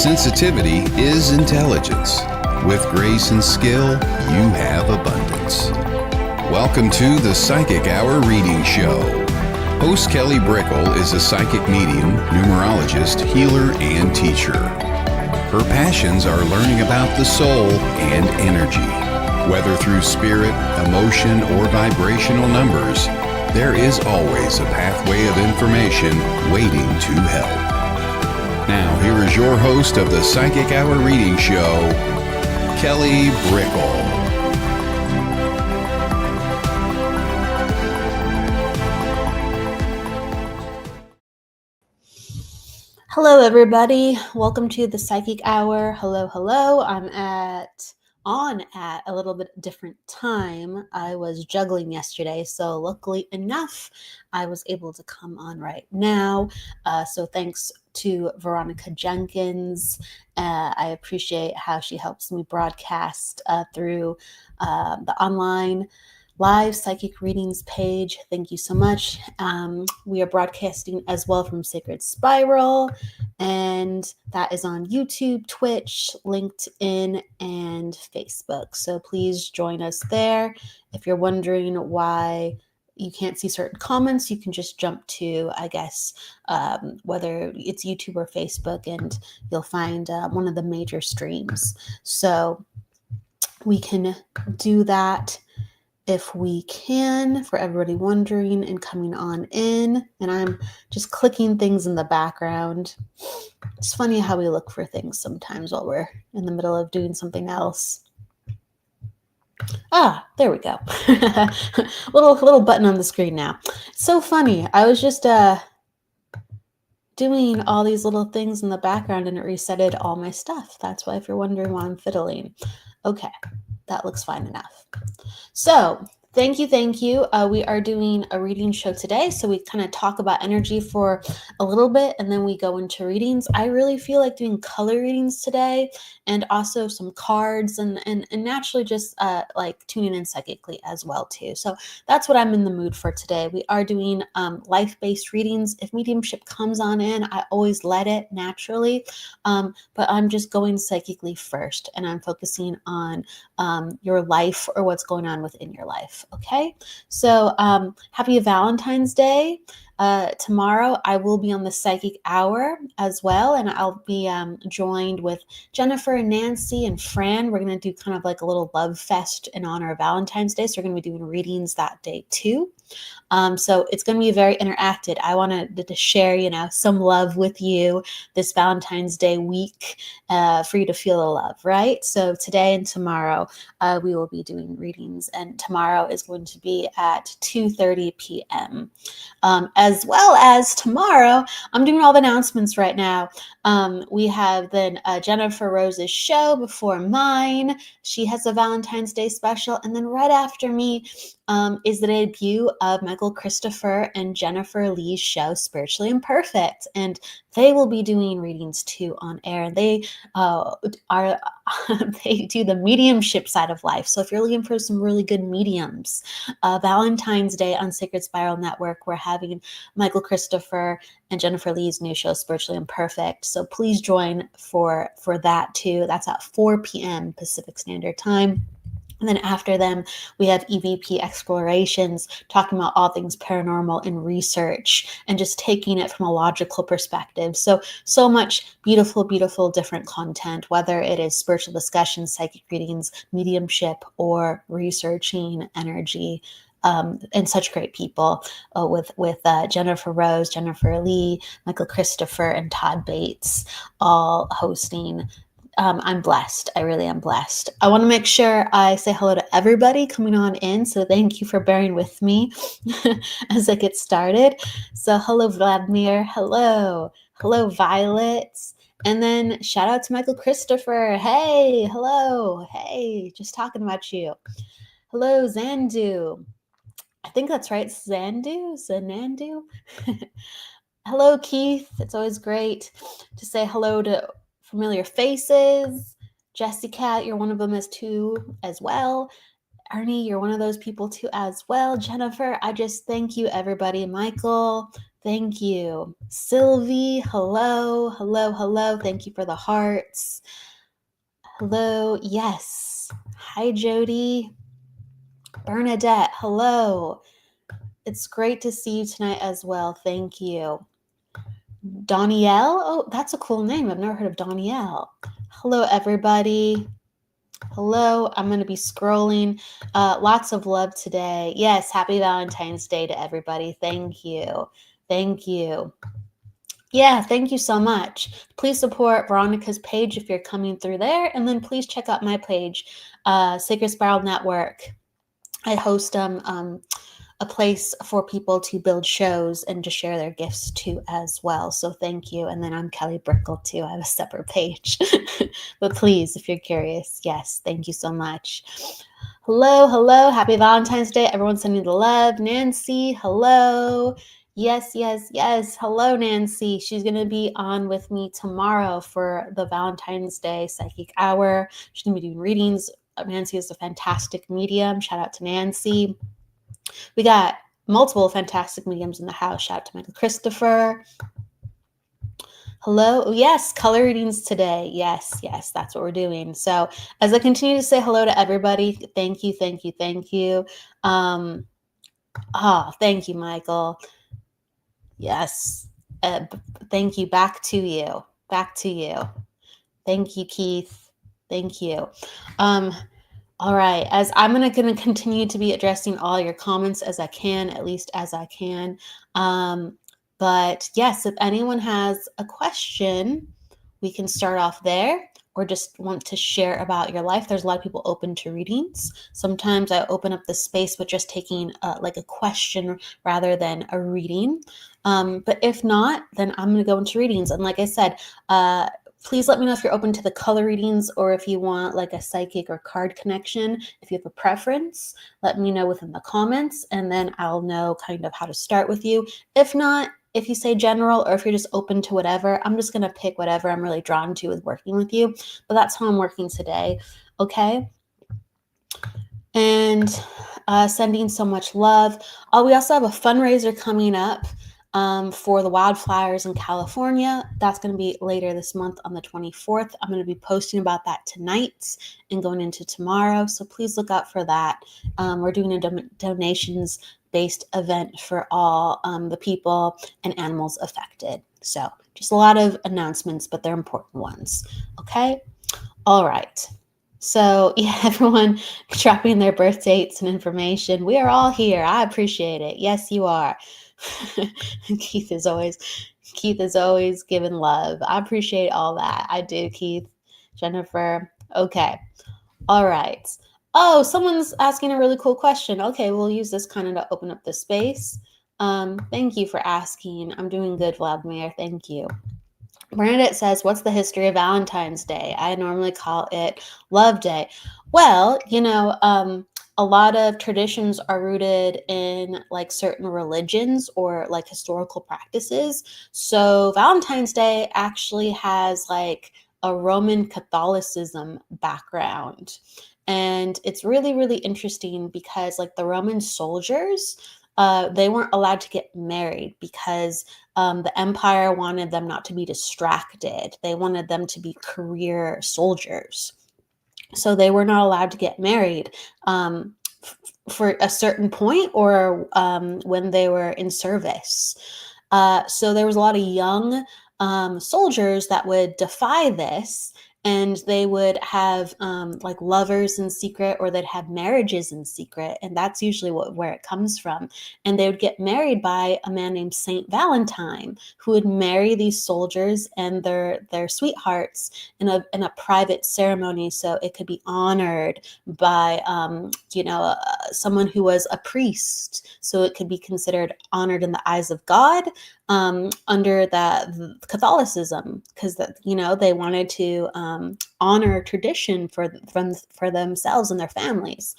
Sensitivity is intelligence. With grace and skill, you have abundance. Welcome to the Psychic Hour Reading Show. Host Kelly Brickle is a psychic medium, numerologist, healer, and teacher. Her passions are learning about the soul and energy. Whether through spirit, emotion, or vibrational numbers, there is always a pathway of information waiting to help. Now, here is your host of the Psychic Hour Reading Show, Kelly Brickle. Hello, everybody. Welcome to the Psychic Hour. Hello. I'm on at a little bit different time. I was juggling yesterday, so luckily enough, I was able to come on right now. So thanks to Veronica Jenkins. I appreciate how she helps me broadcast through the online live psychic readings page. Thank you so much. We are broadcasting as well from Sacred Spiral, and that is on YouTube, Twitch, LinkedIn, and Facebook. So please join us there. If you're wondering why you can't see certain comments, you can just jump to, I guess, whether it's YouTube or Facebook, and you'll find one of the major streams. So we can do that if we can, for everybody wondering and coming on in. And I'm just clicking things in the background. It's funny how we look for things sometimes while we're in the middle of doing something else. There we go. little button on the screen now. So funny. I was just doing all these little things in the background and it resetted all my stuff. That's why if you're wondering why I'm fiddling. Okay, that looks fine enough. So thank you. We are doing a reading show today. So we kind of talk about energy for a little bit and then we go into readings. I really feel like doing color readings today and also some cards and naturally just like tuning in psychically as well too. So that's what I'm in the mood for today. We are doing life-based readings. If mediumship comes on in, I always let it naturally, but I'm just going psychically first and I'm focusing on your life or what's going on within your life. Okay, so happy Valentine's Day. Tomorrow I will be on the Psychic Hour as well, and I'll be joined with Jennifer and Nancy and Fran. We're going to do kind of like a little love fest in honor of Valentine's Day, so we're going to be doing readings that day too. So it's going to be very interactive. I wanted to share, some love with you this Valentine's Day week for you to feel the love, right? So today and tomorrow we will be doing readings, and tomorrow is going to be at 2:30 p.m. As well as tomorrow, I'm doing all the announcements right now. We have then Jennifer Rose's show before mine. She has a Valentine's Day special, and then right after me is the debut of Michael Christopher and Jennifer Lee's show, Spiritually Imperfect, and they will be doing readings too on air. They they do the mediumship side of life. So if you're looking for some really good mediums, Valentine's Day on Sacred Spiral Network, we're having Michael Christopher and Jennifer Lee's new show, Spiritually Imperfect. So please join for that too. That's at 4 p.m. Pacific Standard Time. And then after them, we have EVP Explorations, talking about all things paranormal and research and just taking it from a logical perspective. So much beautiful different content, whether it is spiritual discussions, psychic readings, mediumship, or researching energy. And such great people with Jennifer Rose, Jennifer Lee, Michael Christopher, and Todd Bates all hosting. I'm blessed. I really am blessed. I want to make sure I say hello to everybody coming on in. So thank you for bearing with me as I get started. So hello, Vladimir. Hello, Violet. And then shout out to Michael Christopher. Hey, hello. Hey, just talking about you. Hello, Zandu. I think that's right. Zanandu. Hello, Keith. It's always great to say hello to familiar faces. Jessica, you're one of them as well. Ernie, you're one of those people too as well. Jennifer, I just thank you, everybody. Michael, thank you. Sylvie, hello, hello, hello. Thank you for the hearts. Hello, yes. Hi, Jody. Bernadette, hello. It's great to see you tonight as well. Thank you. Donielle, oh, that's a cool name. I've never heard of Donielle. Hello, everybody. Hello, I'm going to be scrolling. Lots of love today. Yes, happy Valentine's Day to everybody. Thank you. Thank you. Yeah, thank you so much. Please support Veronica's page if you're coming through there. And then please check out my page, Sacred Spiral Network. I host a place for people to build shows and to share their gifts to as well. So thank you. And then I'm Kelly Brickle too. I have a separate page. But please, if you're curious, yes, thank you so much. Hello, hello. Happy Valentine's Day. Everyone sending the love. Nancy, hello. Yes, yes, yes. Hello, Nancy. She's going to be on with me tomorrow for the Valentine's Day Psychic Hour. She's going to be doing readings. Nancy is a fantastic medium. Shout out to Nancy. We got multiple fantastic mediums in the house. Shout out to Michael Christopher. Hello. Oh, yes, color readings today. Yes, yes, that's what we're doing. So as I continue to say hello to everybody, thank you, thank you, thank you. Thank you, Michael. Yes. Thank you. Back to you. Back to you. Thank you, Keith. Thank you. All right, as I'm going to continue to be addressing all your comments as I can, at least as I can. But yes, if anyone has a question, we can start off there, or just want to share about your life. There's a lot of people open to readings. Sometimes I open up the space with just taking like a question rather than a reading. But if not, then I'm going to go into readings. And like I said, please let me know if you're open to the color readings or if you want like a psychic or card connection. If you have a preference, let me know within the comments, and then I'll know kind of how to start with you. If not, if you say general, or if you're just open to whatever, I'm just going to pick whatever I'm really drawn to with working with you. But that's how I'm working today. Okay. And sending so much love. We also have a fundraiser coming up for the wildfires in California. That's going to be later this month on the 24th. I'm going to be posting about that tonight and going into tomorrow. So please look out for that. We're doing a donations-based event for all the people and animals affected. So just a lot of announcements, but they're important ones. Okay. All right. So yeah, everyone dropping their birth dates and information. We are all here. I appreciate it. Yes, you are. Keith is always giving love. I appreciate all that. I do, Keith. Jennifer. Okay. All right. Oh, someone's asking a really cool question. Okay, we'll use this kind of to open up the space. Thank you for asking. I'm doing good, Vladimir. Thank you. Bernadette says, what's the history of Valentine's Day? I normally call it Love Day. Well, a lot of traditions are rooted in like certain religions or like historical practices. So Valentine's Day actually has like a Roman Catholicism background. And it's really, really interesting because like the Roman soldiers, they weren't allowed to get married because the empire wanted them not to be distracted. They wanted them to be career soldiers. So they were not allowed to get married for a certain point or when they were in service. So there was a lot of young soldiers that would defy this, and they would have like lovers in secret, or they'd have marriages in secret, and that's usually where it comes from. And they would get married by a man named Saint Valentine, who would marry these soldiers and their sweethearts in a private ceremony, so it could be honored by someone who was a priest, so it could be considered honored in the eyes of God under the Catholicism, because they wanted to honor tradition for themselves and their families.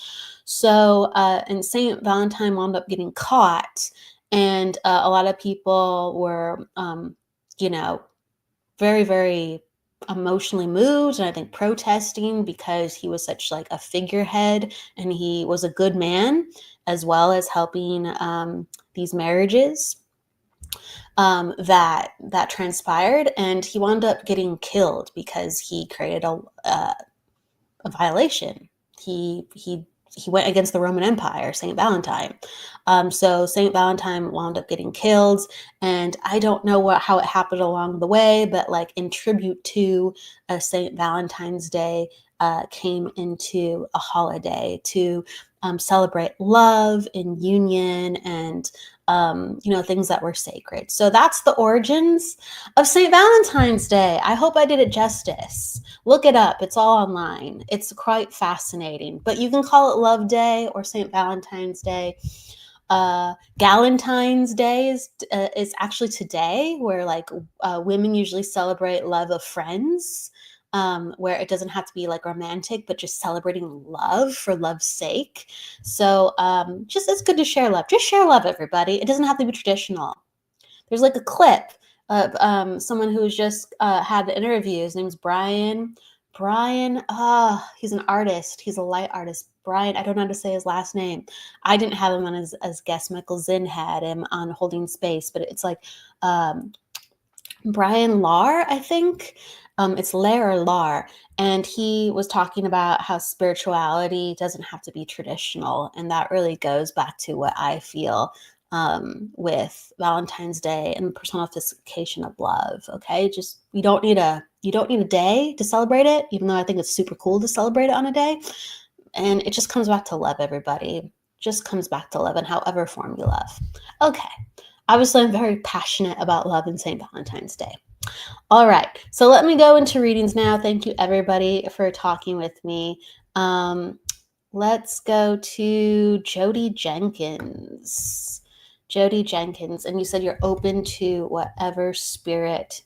So and Saint Valentine wound up getting caught, and a lot of people were very, very emotionally moved and I think protesting because he was such like a figurehead and he was a good man, as well as helping these marriages that transpired, and he wound up getting killed because he created a violation. He went against the Roman Empire, Saint Valentine. So Saint Valentine wound up getting killed, and I don't know how it happened along the way, but like in tribute to Saint Valentine's Day, came into a holiday to celebrate love and union and things that were sacred. So that's the origins of St. Valentine's Day. I hope I did it justice. Look it up. It's all online. It's quite fascinating. But you can call it Love Day or St. Valentine's Day. Galentine's Day is actually today, where like women usually celebrate love of friends. Where it doesn't have to be like romantic, but just celebrating love for love's sake. So just it's good to share love. Just share love, everybody. It doesn't have to be traditional. There's like a clip of someone who's just had the interview. His name's Brian. Brian, he's an artist. He's a light artist. Brian, I don't know how to say his last name. I didn't have him on as guest. Michael Zinn had him on Holding Space, but it's like Brian Lahr, I think. It's Lahr or Lahr. And he was talking about how spirituality doesn't have to be traditional. And that really goes back to what I feel with Valentine's Day and the personification of love. Okay. Just, you don't need a day to celebrate it, even though I think it's super cool to celebrate it on a day. And it just comes back to love, everybody. Just comes back to love in however form you love. Okay. Obviously, I'm very passionate about love and St. Valentine's Day. All right, so let me go into readings now. Thank you, everybody, for talking with me. Let's go to Jody Jenkins. Jody Jenkins, and you said you're open to whatever spirit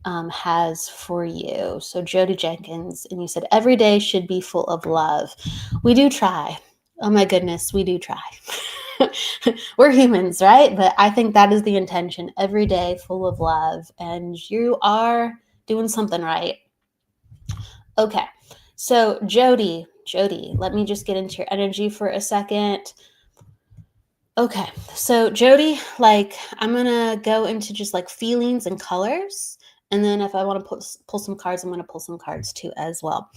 has for you. So Jody Jenkins, and you said every day should be full of love. We do try. Oh my goodness, we do try. We're humans, right? But I think that is the intention. Every day full of love, and you are doing something right. Okay, so Jody, let me just get into your energy for a second. Okay, so Jody, like I'm gonna go into just like feelings and colors, and then if I want to pull some cards, I'm gonna pull some cards too as well.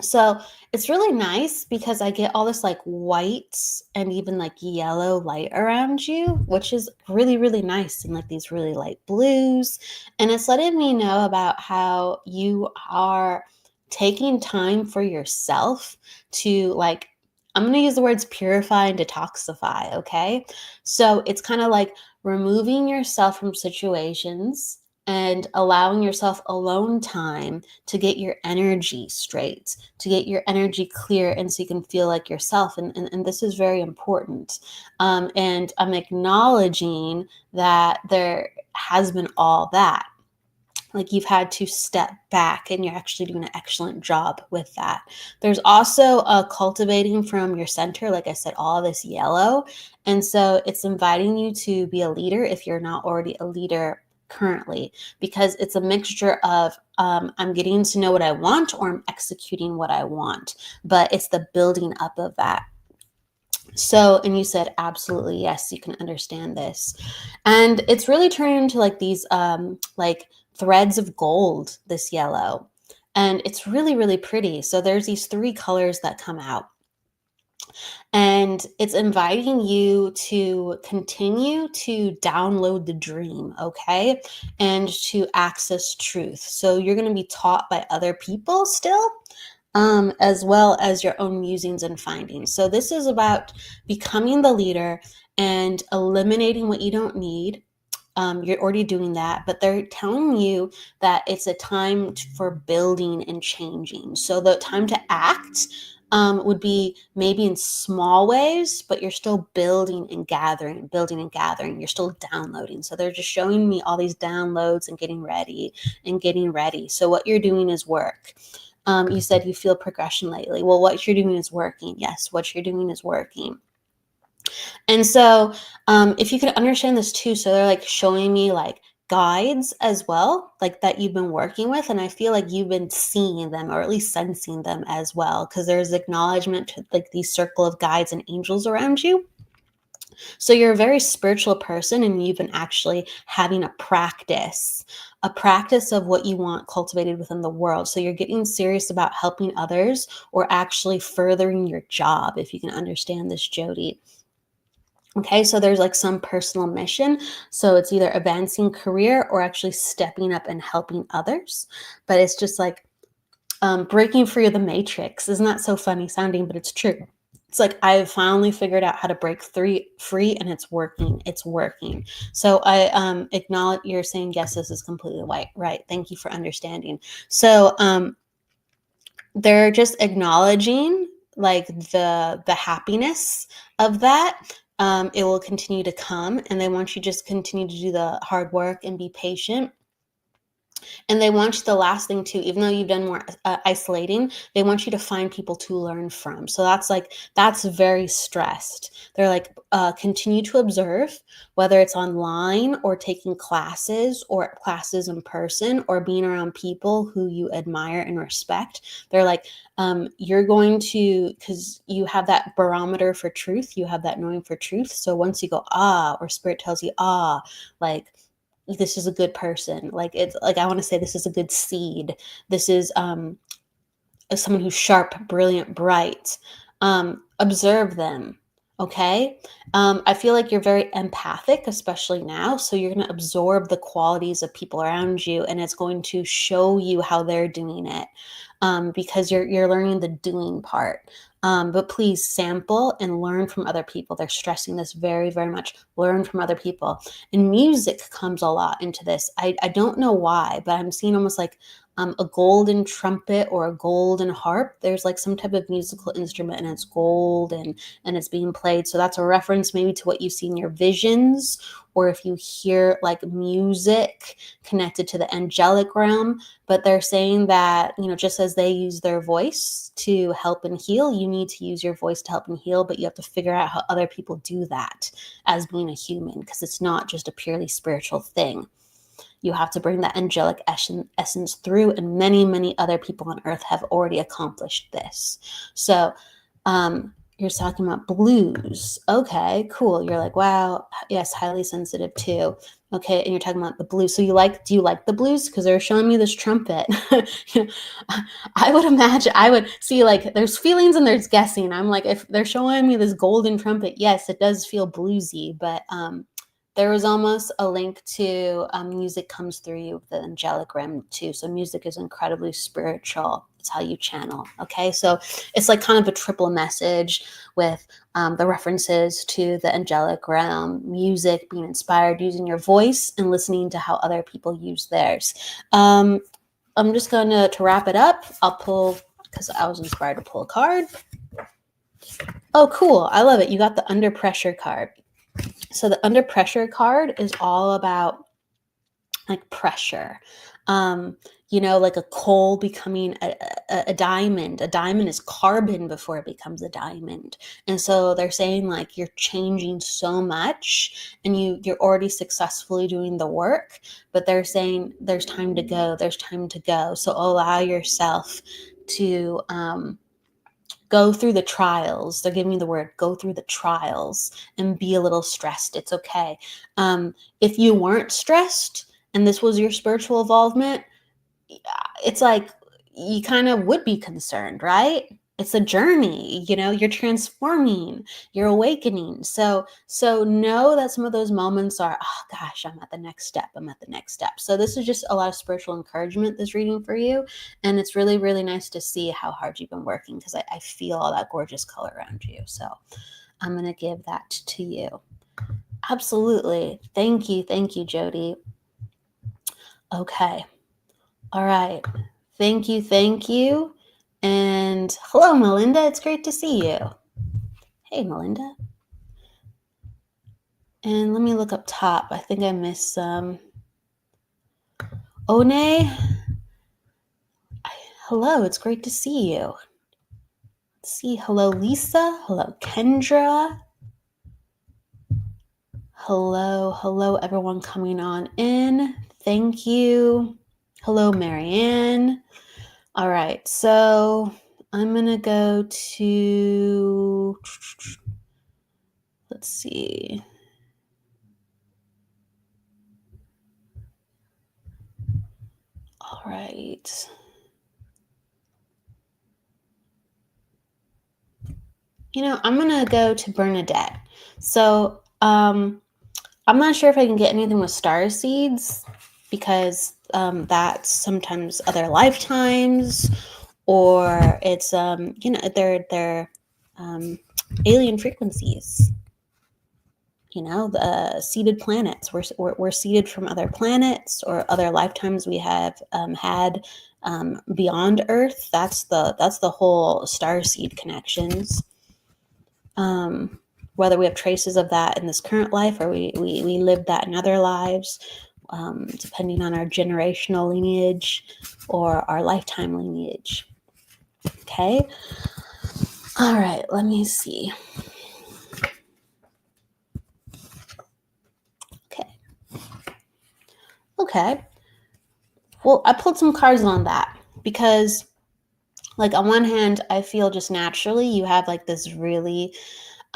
So it's really nice because I get all this like white and even like yellow light around you, which is really, really nice. And like these really light blues. And it's letting me know about how you are taking time for yourself to like, I'm going to use the words purify and detoxify. Okay. So it's kind of like removing yourself from situations and allowing yourself alone time to get your energy straight, to get your energy clear, and so you can feel like yourself. And this is very important. And I'm acknowledging that there has been all that. Like you've had to step back, and you're actually doing an excellent job with that. There's also a cultivating from your center, like I said, all this yellow. And so it's inviting you to be a leader if you're not already a leader currently, because it's a mixture of I'm getting to know what I want, or I'm executing what I want, but it's the building up of that. So, and you said absolutely yes, you can understand this, and it's really turning into like these like threads of gold, this yellow, and it's really, really pretty. So there's these 3 colors that come out. And it's inviting you to continue to download the dream, okay? And to access truth. So you're going to be taught by other people still, as well as your own musings and findings. So this is about becoming the leader and eliminating what you don't need. You're already doing that, but they're telling you that it's a time for building and changing. So the time to act would be maybe in small ways, but you're still building and gathering. You're still downloading. So they're just showing me all these downloads and getting ready. So what you're doing is work. You said you feel progression lately. Well, what you're doing is working. Yes, what you're doing is working. And so if you can understand this too, so they're like showing me like guides as well, like that you've been working with. And I feel like you've been seeing them or at least sensing them as well, because there's acknowledgement to like these circle of guides and angels around you. So you're a very spiritual person, and you've been actually having a practice of what you want cultivated within the world. So you're getting serious about helping others or actually furthering your job, if you can understand this, Jody. Okay, so there's like some personal mission. So it's either advancing career or actually stepping up and helping others. But it's just like breaking free of the matrix. Isn't that so funny sounding? But it's true. It's like I've finally figured out how to break free, and it's working. It's working. So I acknowledge you're saying yes. This is completely right. Thank you for understanding. So they're just acknowledging like the happiness of that. It will continue to come, and they want you to just continue to do the hard work and be patient. And they want you, the last thing too, even though you've done more isolating, they want you to find people to learn from. So that's very stressed. They're like, continue to observe, whether it's online or taking classes or classes in person or being around people who you admire and respect. They're like, you're going to, because you have that barometer for truth, you have that knowing for truth. So once you go, or spirit tells you, like, this is a good person. Like, it's like, I want to say this is a good seed. This is someone who's sharp, brilliant, bright. Observe them. Okay. I feel like you're very empathic, especially now. So you're going to absorb the qualities of people around you, and it's going to show you how they're doing it, because you're learning the doing part. But please sample and learn from other people. They're stressing this very, very much. Learn from other people. And music comes a lot into this. I don't know why, but I'm seeing almost like a golden trumpet or a golden harp. There's like some type of musical instrument, and it's gold and it's being played. So that's a reference maybe to what you see in your visions, or if you hear like music connected to the angelic realm. But they're saying that, just as they use their voice to help and heal, you need to use your voice to help and heal, but you have to figure out how other people do that as being a human, because it's not just a purely spiritual thing. You have to bring that angelic essence through, and many, many other people on earth have already accomplished this. So you're talking about blues. Okay, cool. You're like, wow, yes, highly sensitive too. Okay, and you're talking about the blues. So do you like the blues? Because they're showing me this trumpet. I would imagine, I would see like there's feelings and there's guessing. I'm like, if they're showing me this golden trumpet, yes, it does feel bluesy, but there was almost a link to music comes through you with the angelic realm too. So music is incredibly spiritual. It's how you channel. Okay, so it's like kind of a triple message with the references to the angelic realm, music, being inspired, using your voice, and listening to how other people use theirs. I'm just going to wrap it up. I'll pull, because I was inspired to pull a card. Oh, cool. I love it. You got the Under Pressure card. So the Under Pressure card is all about like pressure. Like a coal becoming a diamond. A diamond is carbon before it becomes a diamond. And so they're saying like you're changing so much, and you're already successfully doing the work, but they're saying there's time to go. There's time to go. So allow yourself to go through the trials. They're giving me the word, go through the trials and be a little stressed. It's okay. If you weren't stressed and this was your spiritual involvement, it's like you kind of would be concerned, right? It's a journey, you're transforming, you're awakening. So know that some of those moments are, oh gosh, I'm at the next step. So this is just a lot of spiritual encouragement, this reading for you. And it's really, really nice to see how hard you've been working, because I feel all that gorgeous color around you. So I'm going to give that to you. Absolutely. Thank you, Jody. Okay. All right. Thank you. And hello, Melinda. It's great to see you. Hey, Melinda. And let me look up top. I think I missed some. One. Hello. It's great to see you. Let's see. Hello, Lisa. Hello, Kendra. Hello, everyone coming on in. Thank you. Hello, Marianne. All right, so I'm going to go to, let's see. All right. I'm going to go to Bernadette. So I'm not sure if I can get anything with star seeds because that's sometimes other lifetimes, or it's they're alien frequencies. The seeded planets. We're seeded from other planets or other lifetimes we have had beyond Earth. That's the whole star seed connections. Whether we have traces of that in this current life or we lived that in other lives, depending on our generational lineage or our lifetime lineage. Okay. All right. Let me see. Okay. Well, I pulled some cards on that because, like, on one hand, I feel just naturally you have like this really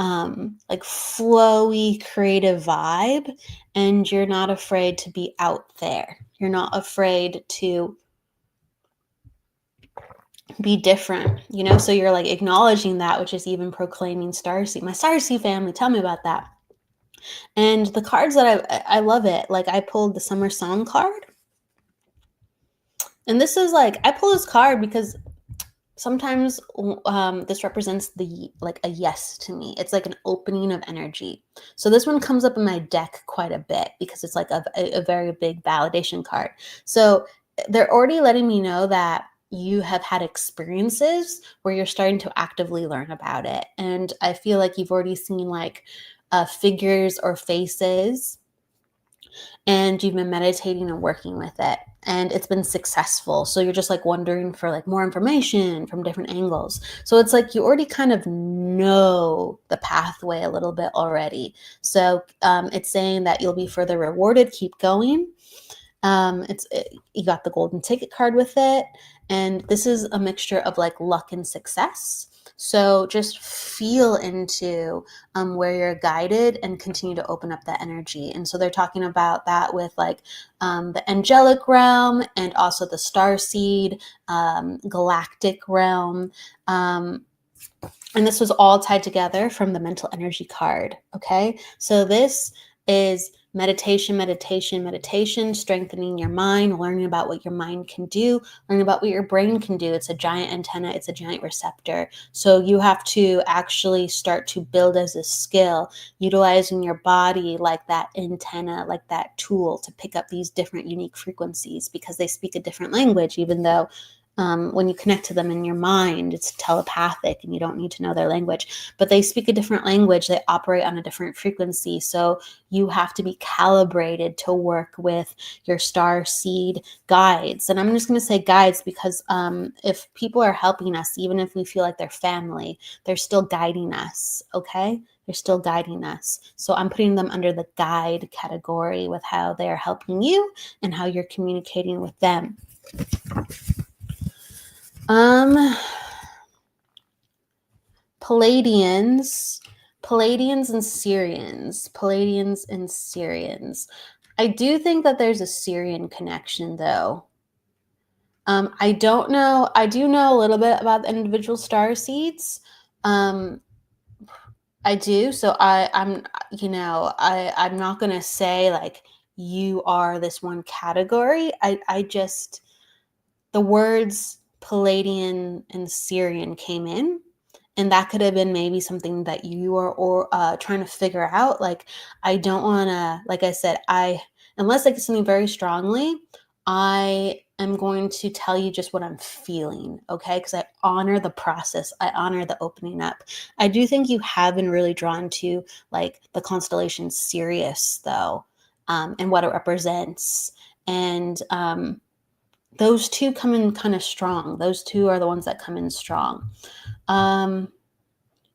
like flowy creative vibe, and you're not afraid to be out there. You're not afraid to be different, so you're like acknowledging that, which is even proclaiming starseed. My starseed family, tell me about that. And the cards that I love it. Like, I pulled the Summer Song card. And this is like, I pull this card because sometimes this represents like a yes to me. It's like an opening of energy. So this one comes up in my deck quite a bit because it's like a very big validation card. So they're already letting me know that you have had experiences where you're starting to actively learn about it. And I feel like you've already seen like figures or faces, and you've been meditating and working with it, and it's been successful. So you're just like wondering for like more information from different angles. So it's like you already kind of know the pathway a little bit already. So it's saying that you'll be further rewarded. Keep going. You got the golden ticket card with it, and this is a mixture of like luck and success. So just feel into where you're guided and continue to open up that energy. And so they're talking about that with like the angelic realm and also the star seed, galactic realm. And this was all tied together from the mental energy card. Okay. So this is meditation, strengthening your mind, learning about what your mind can do, learning about what your brain can do. It's a giant antenna. It's a giant receptor. So you have to actually start to build as a skill, utilizing your body like that antenna, like that tool to pick up these different unique frequencies, because they speak a different language, even though when you connect to them in your mind, it's telepathic and you don't need to know their language, but they speak a different language. They operate on a different frequency. So you have to be calibrated to work with your star seed guides. And I'm just going to say guides because if people are helping us, even if we feel like they're family, they're still guiding us. Okay. They're still guiding us. So I'm putting them under the guide category with how they're helping you and how you're communicating with them. Palladians and Sirians. I do think that there's a Sirian connection, though. I don't know. I do know a little bit about the individual star seeds. I do. So I'm not going to say like you are this one category. I just, the words Palladian and Sirian came in, and that could have been maybe something that you are trying to figure out. Like, I don't want to, like I said, unless I get something very strongly, I am going to tell you just what I'm feeling, okay? Because I honor the process. I honor the opening up. I do think you have been really drawn to like the constellation Sirius, though, and what it represents. And those two come in kind of strong. Those two are the ones that come in strong. And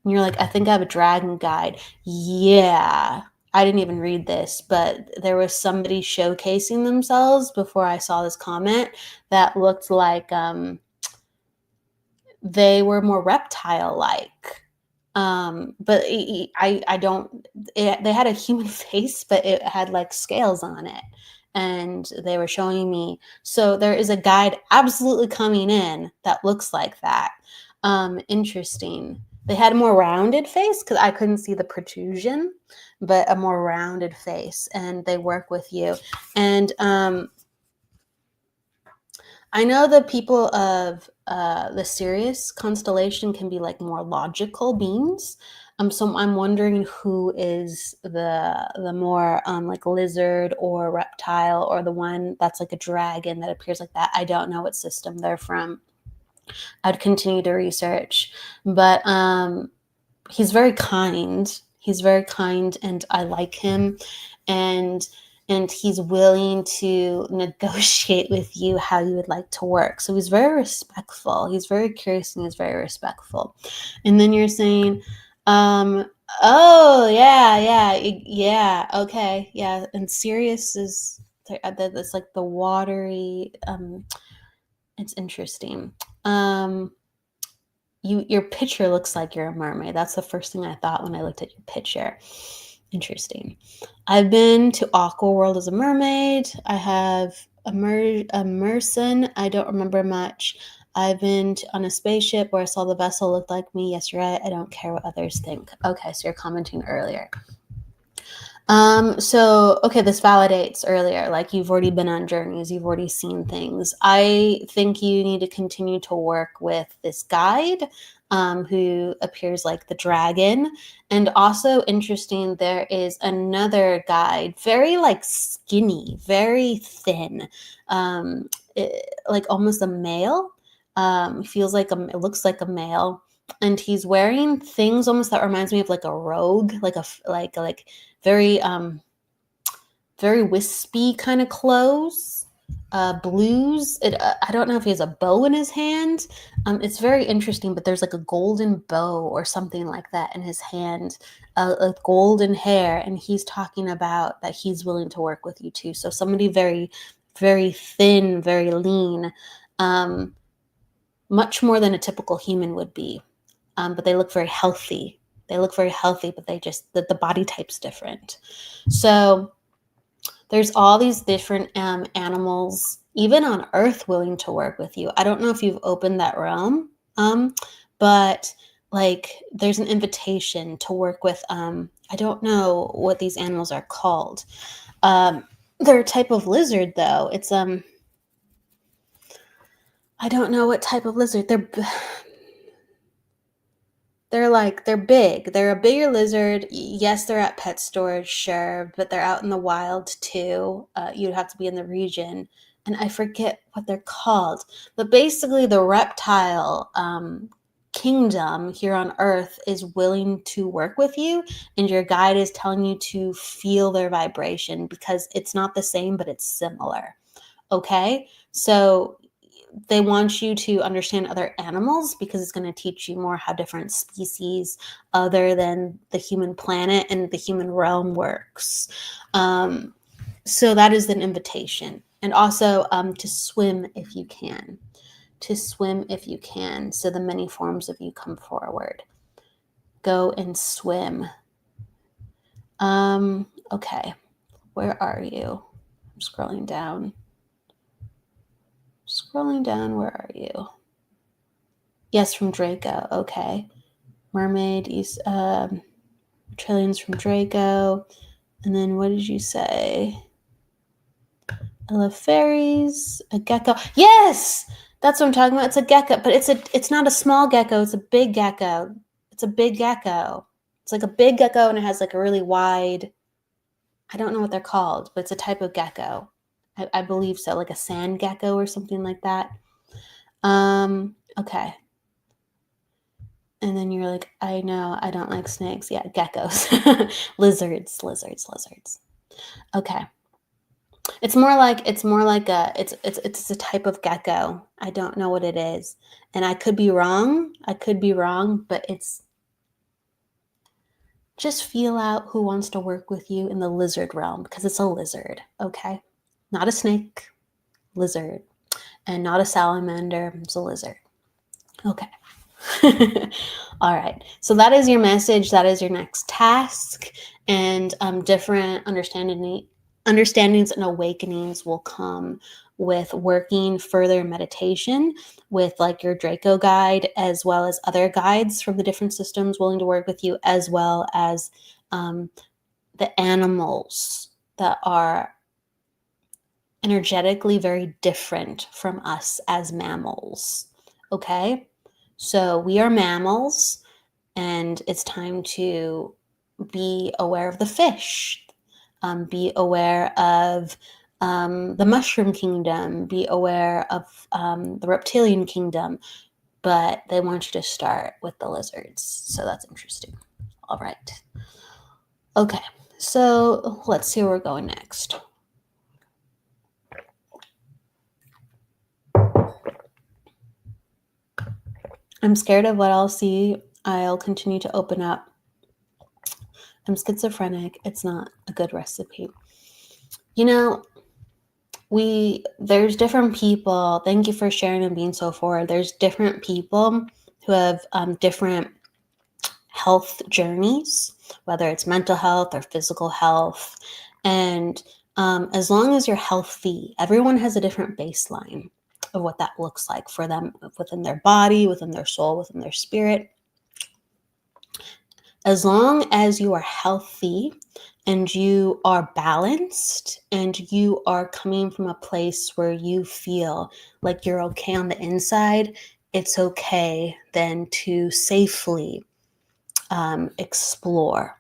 you're like, I think I have a dragon guide. Yeah, I didn't even read this, but there was somebody showcasing themselves before I saw this comment that looked like they were more reptile-like. But I don't. They had a human face, but it had like scales on it, and they were showing me. So there is a guide absolutely coming in that looks like that. Interesting. They had a more rounded face because I couldn't see the protrusion, but a more rounded face, and they work with you. And I know the people of the Sirius constellation can be like more logical beings. So I'm wondering who is the more like lizard or reptile, or the one that's like a dragon that appears like that. I don't know what system they're from. I'd continue to research, but he's very kind. He's very kind, and I like him, and he's willing to negotiate with you how you would like to work. So he's very respectful. He's very curious, and he's very respectful. And then you're saying, oh yeah, okay, yeah. And Sirius is that's like the watery. It's interesting. Your picture looks like you're a mermaid. That's the first thing I thought when I looked at your picture. Interesting. I've been to Aqua World as a mermaid. I have a Merson. I don't remember much. I've been on a spaceship where I saw the vessel look like me. Yes, you're right. I don't care what others think. Okay, so you're commenting earlier. So okay, this validates earlier, like you've already been on journeys, you've already seen things. I think you need to continue to work with this guide, who appears like the dragon. And also interesting, there is another guide, very like skinny, very thin, like almost a male. Feels like it looks like a male, and he's wearing things almost that reminds me of like a rogue, like very very wispy kind of clothes, blues. I don't know if he has a bow in his hand. It's very interesting, but there's like a golden bow or something like that in his hand, with golden hair, and he's talking about that he's willing to work with you too. So somebody very, very thin, very lean, much more than a typical human would be, but they look very healthy. They look very healthy, but the body type's different. So there's all these different animals, even on Earth, willing to work with you. I don't know if you've opened that realm, but like there's an invitation to work with. I don't know what these animals are called. They're a type of lizard, though. It's I don't know what type of lizard. They're big. They're a bigger lizard. Yes, they're at pet stores, sure, but they're out in the wild too. You'd have to be in the region, and I forget what they're called. But basically, the reptile kingdom here on Earth is willing to work with you, and your guide is telling you to feel their vibration because it's not the same, but it's similar. Okay, so they want you to understand other animals because it's going to teach you more how different species other than the human planet and the human realm works. So that is an invitation. And also to swim if you can. To swim if you can. So the many forms of you come forward. Go and swim. Okay. Where are you? I'm scrolling down. Where are you? Yes, from Draco. Okay. Mermaid, trillions from Draco. And then what did you say? I love fairies. A gecko. Yes! That's what I'm talking about. It's a gecko, but it's not a small gecko, it's a big gecko. It's a big gecko. It's like a big gecko, and it has like a really wide, I don't know what they're called, but it's a type of gecko. I believe so, like a sand gecko or something like that. Okay. And then you're like, I know, I don't like snakes. Yeah, geckos. Lizards. Okay. It's more like it's a type of gecko. I don't know what it is. And I could be wrong, but it's just feel out who wants to work with you in the lizard realm, because it's a lizard, okay? Not a snake, lizard. And not a salamander, it's a lizard. Okay. All right. So that is your message. That is your next task. And different understandings and awakenings will come with working further meditation with like your Draco guide, as well as other guides from the different systems willing to work with you, as well as the animals that are energetically very different from us as mammals. Okay? So we are mammals, and it's time to be aware of the fish, be aware of the mushroom kingdom, be aware of the reptilian kingdom, but they want you to start with the lizards. So that's interesting. All right. Okay, so let's see where we're going next. I'm scared of what I'll see. I'll continue to open up. I'm schizophrenic. It's not a good recipe. You know, there's different people. Thank you for sharing and being so forward. There's different people who have different health journeys, whether it's mental health or physical health. And as long as you're healthy, everyone has a different baseline of what that looks like for them within their body, within their soul, within their spirit. As long as you are healthy and you are balanced and you are coming from a place where you feel like you're okay on the inside, it's okay then to safely explore.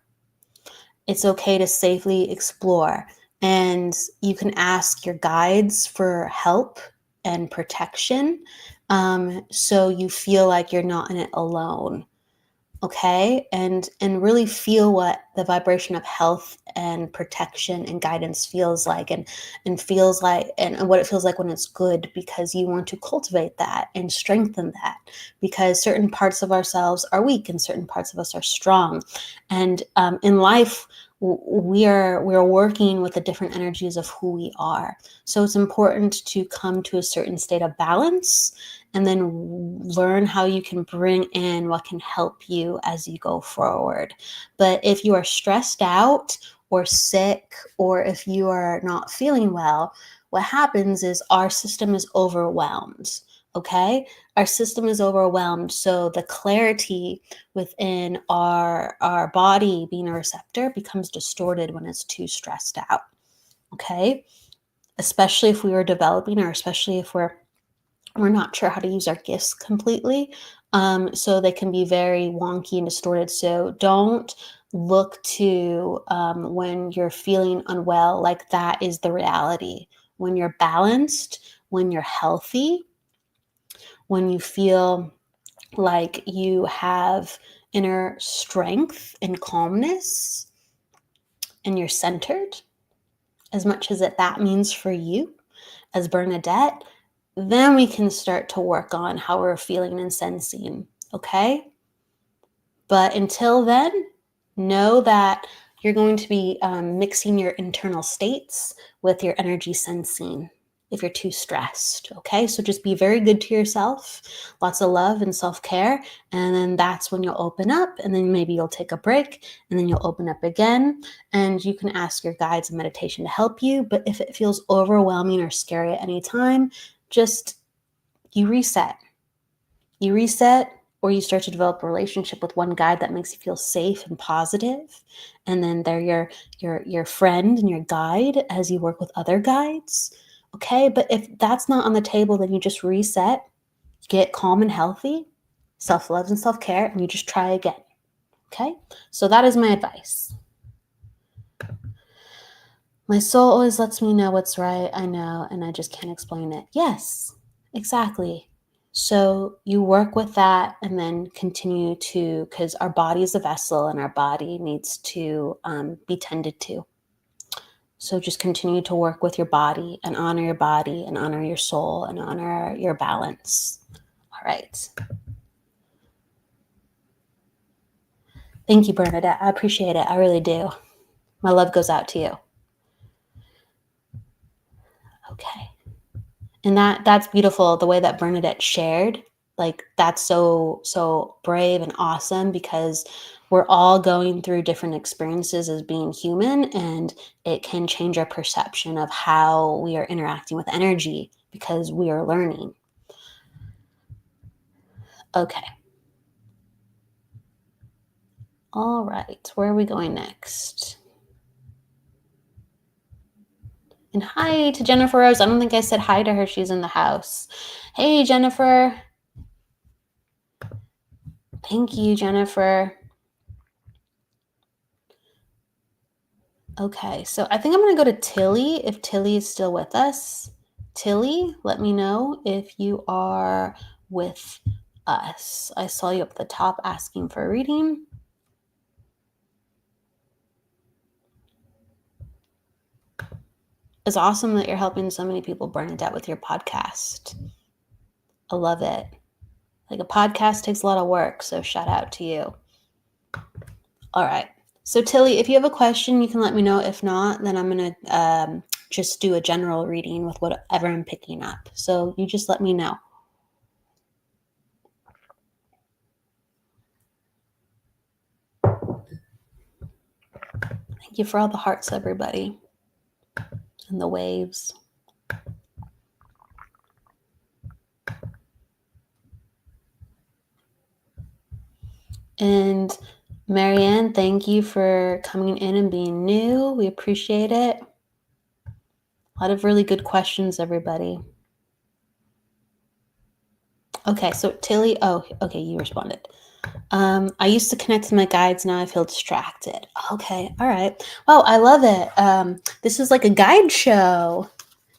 It's okay to safely explore. And you can ask your guides for help and protection, so you feel like you're not in it alone. Okay, and really feel what the vibration of health and protection and guidance feels like, and feels like, and what it feels like when it's good, because you want to cultivate that and strengthen that, because certain parts of ourselves are weak and certain parts of us are strong. And in life, we are working with the different energies of who we are. So it's important to come to a certain state of balance and then learn how you can bring in what can help you as you go forward. But if you are stressed out or sick, or if you are not feeling well, what happens is our system is overwhelmed. Okay? Our system is overwhelmed. So the clarity within our body being a receptor becomes distorted when it's too stressed out. Okay? Especially if we were developing, or especially if we're not sure how to use our gifts completely. So they can be very wonky and distorted. So don't look to when you're feeling unwell like that is the reality. When you're balanced, when you're healthy, when you feel like you have inner strength and calmness, and you're centered, as much as that means for you as Bernadette, then we can start to work on how we're feeling and sensing, okay? But until then, know that you're going to be mixing your internal states with your energy sensing if you're too stressed, okay? So just be very good to yourself, lots of love and self-care, and then that's when you'll open up, and then maybe you'll take a break, and then you'll open up again, and you can ask your guides in meditation to help you. But if it feels overwhelming or scary at any time, just you reset, or you start to develop a relationship with one guide that makes you feel safe and positive, and then they're your friend and your guide as you work with other guides. Okay, but if that's not on the table, then you just reset, get calm and healthy, self-love and self-care, and you just try again. Okay, so that is my advice. My soul always lets me know what's right. I know, and I just can't explain it. Yes, exactly. So you work with that and then continue to, because our body is a vessel and our body needs to be tended to. So just continue to work with your body and honor your soul and honor your balance. All right. Thank you, Bernadette. I appreciate it. I really do. My love goes out to you. Okay. And that's beautiful, the way that Bernadette shared. Like, that's so brave and awesome, because we're all going through different experiences as being human, and it can change our perception of how we are interacting with energy because we are learning. Okay. All right. Where are we going next? And hi to Jennifer Rose. I don't think I said hi to her. She's in the house. Hey, Jennifer. Thank you, Jennifer. Okay, so I think I'm going to go to Tilly, if Tilly is still with us. Tilly, let me know if you are with us. I saw you up at the top asking for a reading. It's awesome that you're helping so many people, Bernadette, with your podcast. I love it. Like, a podcast takes a lot of work, so shout out to you. All right. So Tilly, if you have a question, you can let me know. If not, then I'm going to just do a general reading with whatever I'm picking up. So you just let me know. Thank you for all the hearts, everybody, and the waves. And Marianne, thank you for coming in and being new. We appreciate it. A lot of really good questions, everybody. Okay, so Tilly, oh, okay, you responded. I used to connect to my guides. Now I feel distracted. Okay, all right. Wow, I love it. This is like a guide show.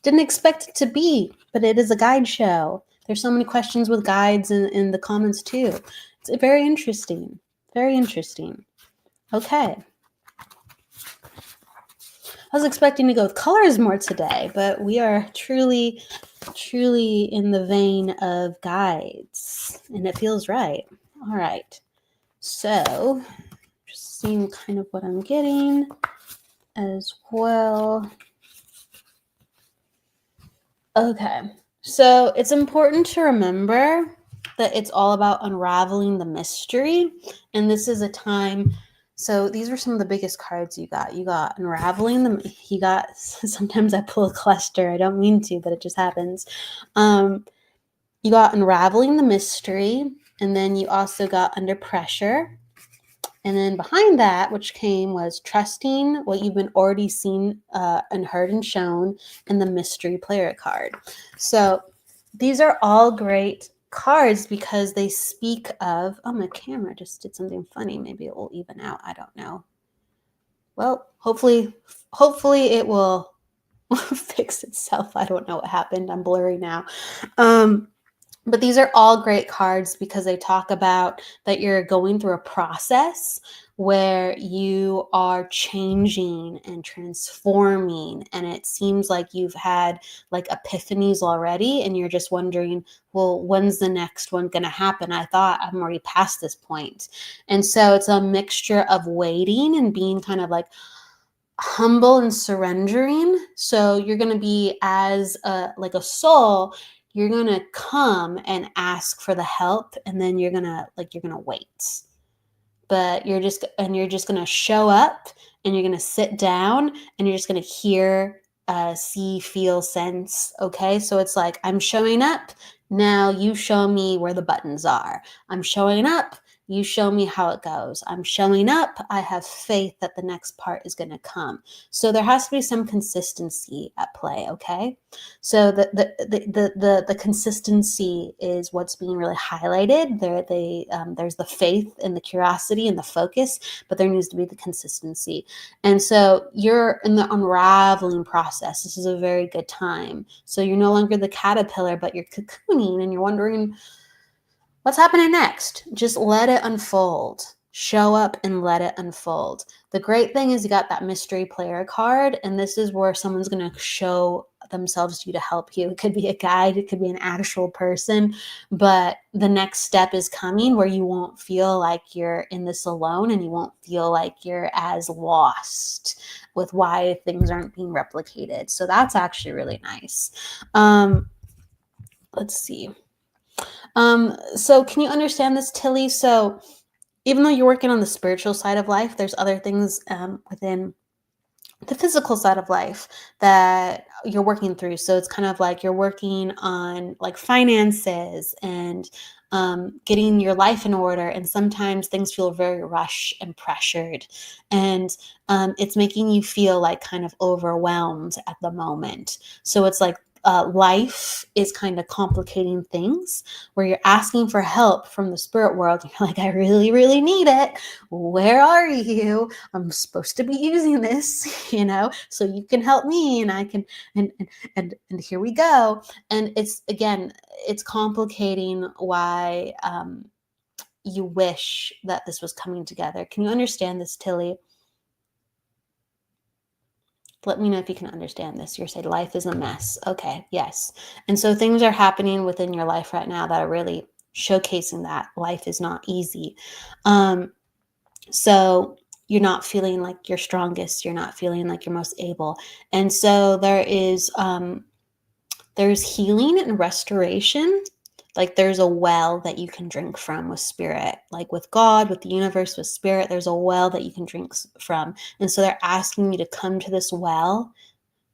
Didn't expect it to be, but it is a guide show. There's so many questions with guides in the comments too. It's very interesting. Very interesting. Okay. I was expecting to go with colors more today, but we are truly in the vein of guides, and it feels right. All right. So, just seeing kind of what I'm getting as well. Okay. So, it's important to remember that it's all about unraveling the mystery, and this is a time. So these were some of the biggest cards you got. You got unraveling them. You got, sometimes I pull a cluster. I don't mean to, but it just happens. You got unraveling the mystery, and then you also got under pressure. And then behind that, which came, was trusting what you've been already seen and heard and shown, in the mystery player card. So these are all great cards because they speak of, oh, my camera just did something funny. Maybe it will even out. I don't know. Well, hopefully it will fix itself. I don't know what happened. I'm blurry now. But these are all great cards because they talk about that you're going through a process where you are changing and transforming. And it seems like you've had like epiphanies already, and you're just wondering, well, when's the next one going to happen? I thought I'm already past this point. And so it's a mixture of waiting and being kind of like humble and surrendering. So you're going to be, as like a soul, you're going to come and ask for the help, and then you're going to wait. But you're just going to show up, and you're going to sit down, and you're just going to hear, see, feel, sense. Okay. So it's like, I'm showing up. Now you show me where the buttons are. I'm showing up. You show me how it goes. I'm showing up. I have faith that the next part is going to come. So there has to be some consistency at play, okay? So the consistency is what's being really highlighted. There's the faith and the curiosity and the focus, but there needs to be the consistency. And so you're in the unraveling process. This is a very good time. So you're no longer the caterpillar, but you're cocooning, and you're wondering, what's happening next? Just let it unfold. Show up and let it unfold. The great thing is you got that mystery player card, and this is where someone's going to show themselves to you to help you. It could be a guide, it could be an actual person, but the next step is coming where you won't feel like you're in this alone, and you won't feel like you're as lost with why things aren't being replicated. So that's actually really nice. Let's see. So can you understand this, Tilly? So even though you're working on the spiritual side of life, there's other things within the physical side of life that you're working through. So it's kind of like you're working on like finances and getting your life in order. And sometimes things feel very rushed and pressured. And it's making you feel like kind of overwhelmed at the moment. So it's like life is kind of complicating things where you're asking for help from the spirit world. And you're like, I really, really need it. Where are you? I'm supposed to be using this, so you can help me, and I can, and here we go. And it's, again, it's complicating why you wish that this was coming together. Can you understand this, Tilly? Let me know if you can understand this. You're saying life is a mess. Okay, yes. And so things are happening within your life right now that are really showcasing that life is not easy. So you're not feeling like you're strongest. You're not feeling like you're most able. And so there's healing and restoration. Like there's a well that you can drink from with spirit, like with God, with the universe, with spirit, there's a well that you can drink from. And so they're asking you to come to this well.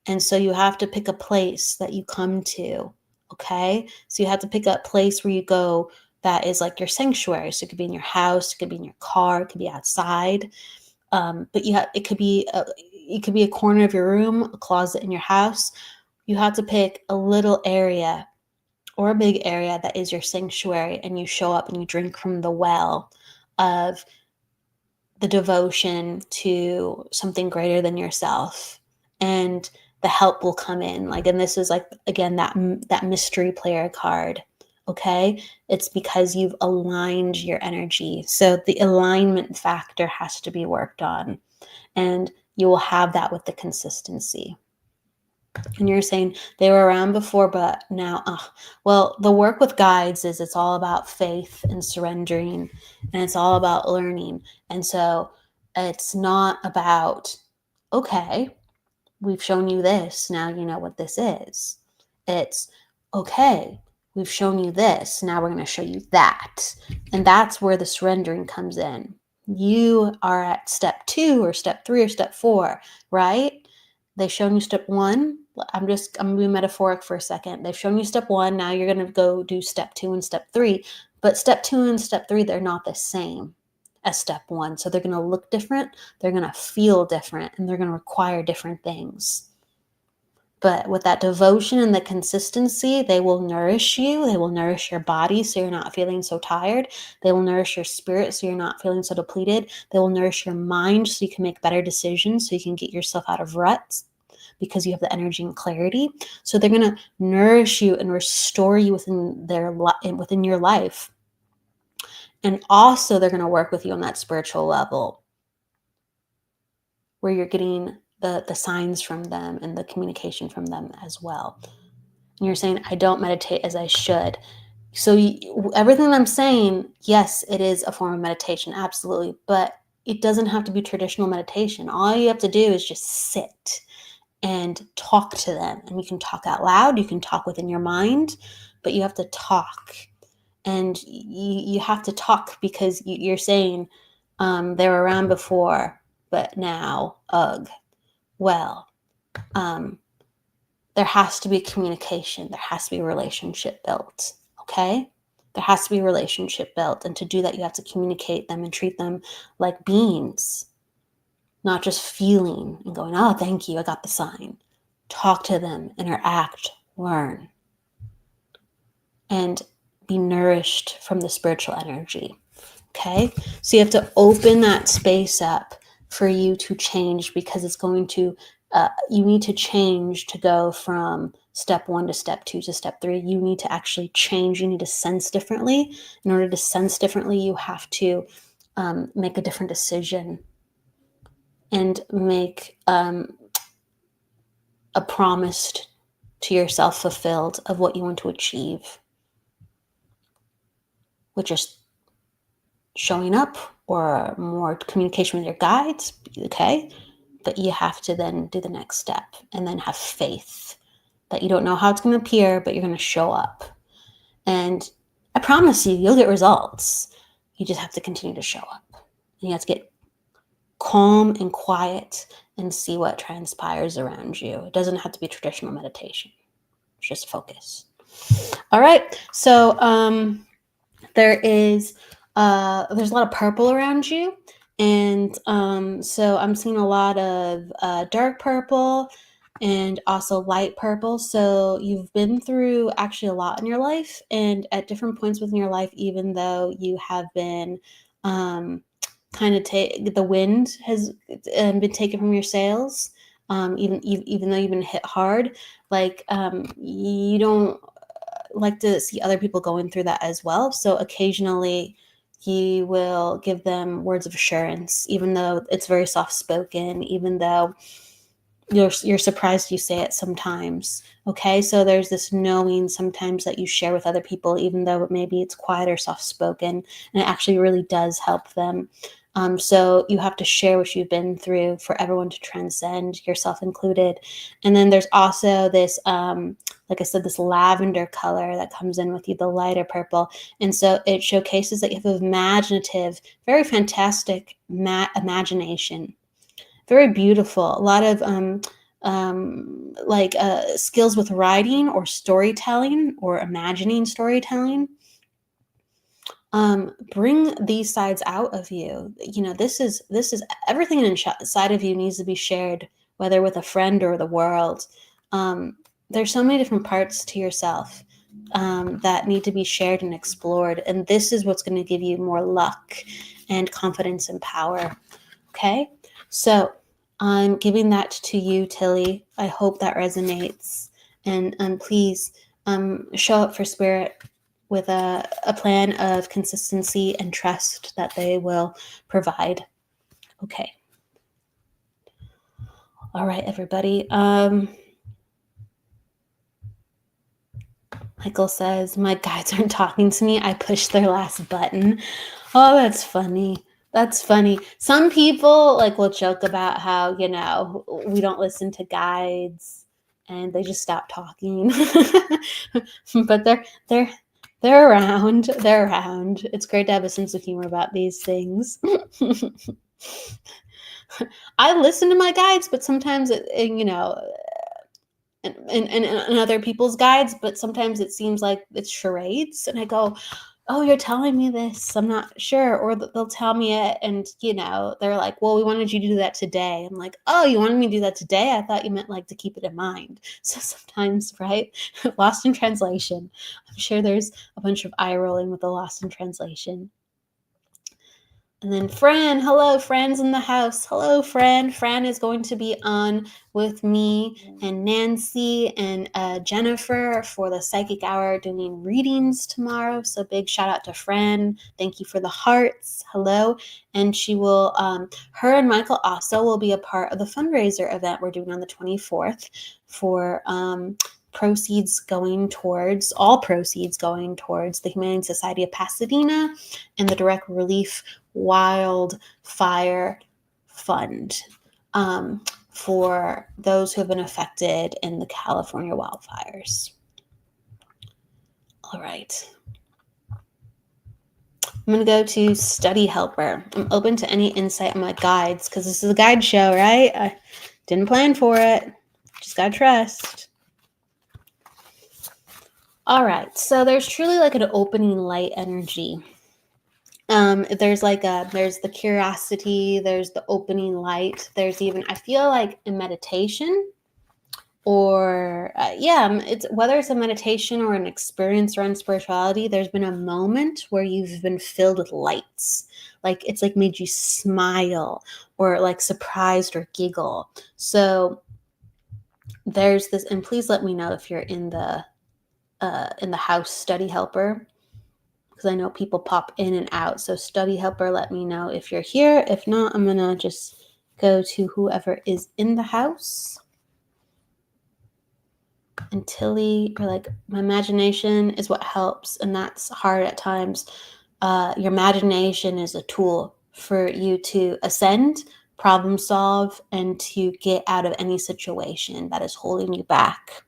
And so you have to pick a place that you come to. Okay. So you have to pick a place where you go that is like your sanctuary. So it could be in your house, it could be in your car, it could be outside. But it could be a corner of your room, a closet in your house. You have to pick a little area or a big area that is your sanctuary, and you show up and you drink from the well of the devotion to something greater than yourself, and the help will come in. Like, and this is like, again, that mystery player card. Okay. It's because you've aligned your energy. So the alignment factor has to be worked on, and you will have that with the consistency. And you're saying they were around before, but now, well, the work with guides is it's all about faith and surrendering, and it's all about learning. And so it's not about, okay, we've shown you this, now you know what this is. It's, okay, we've shown you this, now we're going to show you that. And that's where the surrendering comes in. You are at step 2 or step 3 or step 4, right? They've shown you step 1. I'm going to be metaphoric for a second. They've shown you step 1. Now you're going to go do step 2 and step 3. But step 2 and step 3, they're not the same as step 1. So they're going to look different. They're going to feel different, and they're going to require different things. But with that devotion and the consistency, they will nourish you. They will nourish your body so you're not feeling so tired. They will nourish your spirit so you're not feeling so depleted. They will nourish your mind so you can make better decisions, so you can get yourself out of ruts because you have the energy and clarity. So they're going to nourish you and restore you within your life. And also they're going to work with you on that spiritual level where you're getting the signs from them and the communication from them as well. And you're saying, I don't meditate as I should. So everything I'm saying, yes, it is a form of meditation, absolutely. But it doesn't have to be traditional meditation. All you have to do is just sit and talk to them. And you can talk out loud. You can talk within your mind, but you have to talk. And you have to talk because you're saying they were around before, but now, ugh. Well, there has to be communication. There has to be a relationship built, okay? There has to be a relationship built. And to do that, you have to communicate them and treat them like beings, not just feeling and going, oh, thank you, I got the sign. Talk to them, interact, learn, and be nourished from the spiritual energy, okay? So you have to open that space up for you to change, because it's going to, you need to change to go from step 1 to step 2 to step 3. You need to actually change. You need to sense differently. In order to sense differently, you have to make a different decision and make a promise to yourself fulfilled of what you want to achieve, which is showing up or more communication with your guides, okay? But you have to then do the next step and then have faith that you don't know how it's going to appear, but you're going to show up. And I promise you, you'll get results. You just have to continue to show up. And you have to get calm and quiet and see what transpires around you. It doesn't have to be traditional meditation. Just focus. All right. So there's a lot of purple around you. And so I'm seeing a lot of dark purple and also light purple. So you've been through actually a lot in your life, and at different points within your life, even though you have been kind of the wind has been taken from your sails, even though you've been hit hard, like you don't like to see other people going through that as well. So occasionally you will give them words of assurance, even though it's very soft spoken, even though you're surprised you say it sometimes. Okay, so there's this knowing sometimes that you share with other people, even though maybe it's quiet or soft spoken, and it actually really does help them. So you have to share what you've been through for everyone to transcend, yourself included. And then there's also this, like I said, this lavender color that comes in with you, the lighter purple. And so it showcases that you have an imaginative, very fantastic imagination. Very beautiful. A lot of skills with writing or storytelling or imagining storytelling. Bring these sides out of you. You know, this is everything inside of you needs to be shared, whether with a friend or the world. There's so many different parts to yourself that need to be shared and explored. And this is what's going to give you more luck and confidence and power. Okay. So I'm giving that to you, Tilly. I hope that resonates. And please show up for spirit with a plan of consistency and trust that they will provide. Okay. All right, everybody. Michael says, my guides aren't talking to me. I pushed their last button. Oh, that's funny. That's funny. Some people will joke about how, we don't listen to guides and they just stop talking. But they're around. They're around. It's great to have a sense of humor about these things. I listen to my guides, but sometimes and other people's guides, but sometimes it seems like it's charades, and I go, oh, you're telling me this, I'm not sure. Or they'll tell me it, and they're like, well, we wanted you to do that today. I'm like, oh, you wanted me to do that today? I thought you meant to keep it in mind. So sometimes, right, lost in translation. I'm sure there's a bunch of eye rolling with the lost in translation. And then Fran, hello, Fran's in the house. Hello, Fran. Fran is going to be on with me and Nancy and Jennifer for the Psychic Hour doing readings tomorrow. So big shout out to Fran. Thank you for the hearts. Hello. And she will, her and Michael also will be a part of the fundraiser event we're doing on the 24th for all proceeds going towards the Humane Society of Pasadena and the Direct Relief Wildfire Fund for those who have been affected in the California wildfires. All right. I'm going to go to Study Helper. I'm open to any insight on my guides because this is a guide show, right? I didn't plan for it. Just got to trust. All right. So there's truly an opening light energy. There's the curiosity, there's the opening light, there's even, I feel like in meditation or it's whether it's a meditation or an experience around spirituality, there's been a moment where you've been filled with lights, it's made you smile or surprised or giggle. So there's this, and please let me know if you're in the house, Study Helper, because I know people pop in and out. So study helper, let me know if you're here. If not, I'm going to just go to whoever is in the house. And Tilly, you're like, my imagination is what helps, and that's hard at times. Your imagination is a tool for you to ascend, problem solve, and to get out of any situation that is holding you back.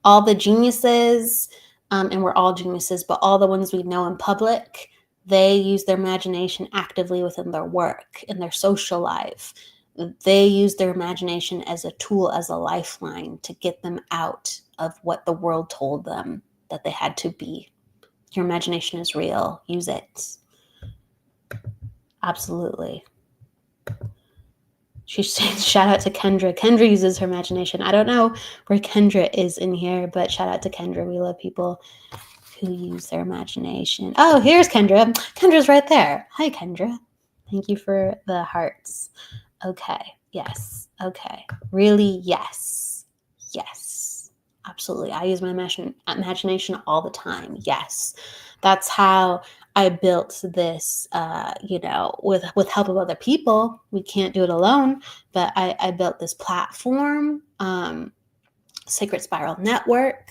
All the geniuses, and we're all geniuses, but all the ones we know in public, they use their imagination actively within their work, in their social life. They use their imagination as a tool, as a lifeline to get them out of what the world told them that they had to be. Your imagination is real. Use it. Absolutely. She said, shout out to Kendra. Kendra uses her imagination. I don't know where Kendra is in here, but shout out to Kendra. We love people who use their imagination. Oh, here's Kendra. Kendra's right there. Hi, Kendra. Thank you for the hearts. Okay. Yes. Okay. Really? Yes. Yes. Absolutely. I use my imagination all the time. Yes. That's how I built this, with help of other people. We can't do it alone, but I built this platform, Sacred Spiral Network.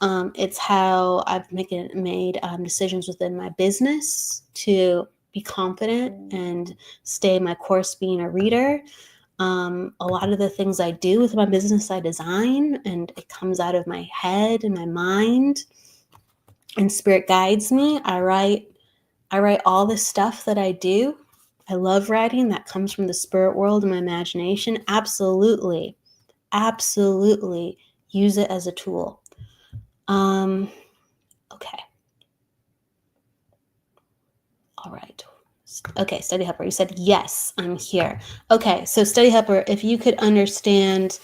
It's how I've made decisions within my business to be confident and stay my course being a reader. A lot of the things I do with my business, I design, and it comes out of my head and my mind, and spirit guides me. I write all the stuff that I do. I love writing. That comes from the spirit world and my imagination. Absolutely. Absolutely use it as a tool. Okay. All right. Okay, Study Helper, you said, yes, I'm here. Okay, so Study Helper, if you could understand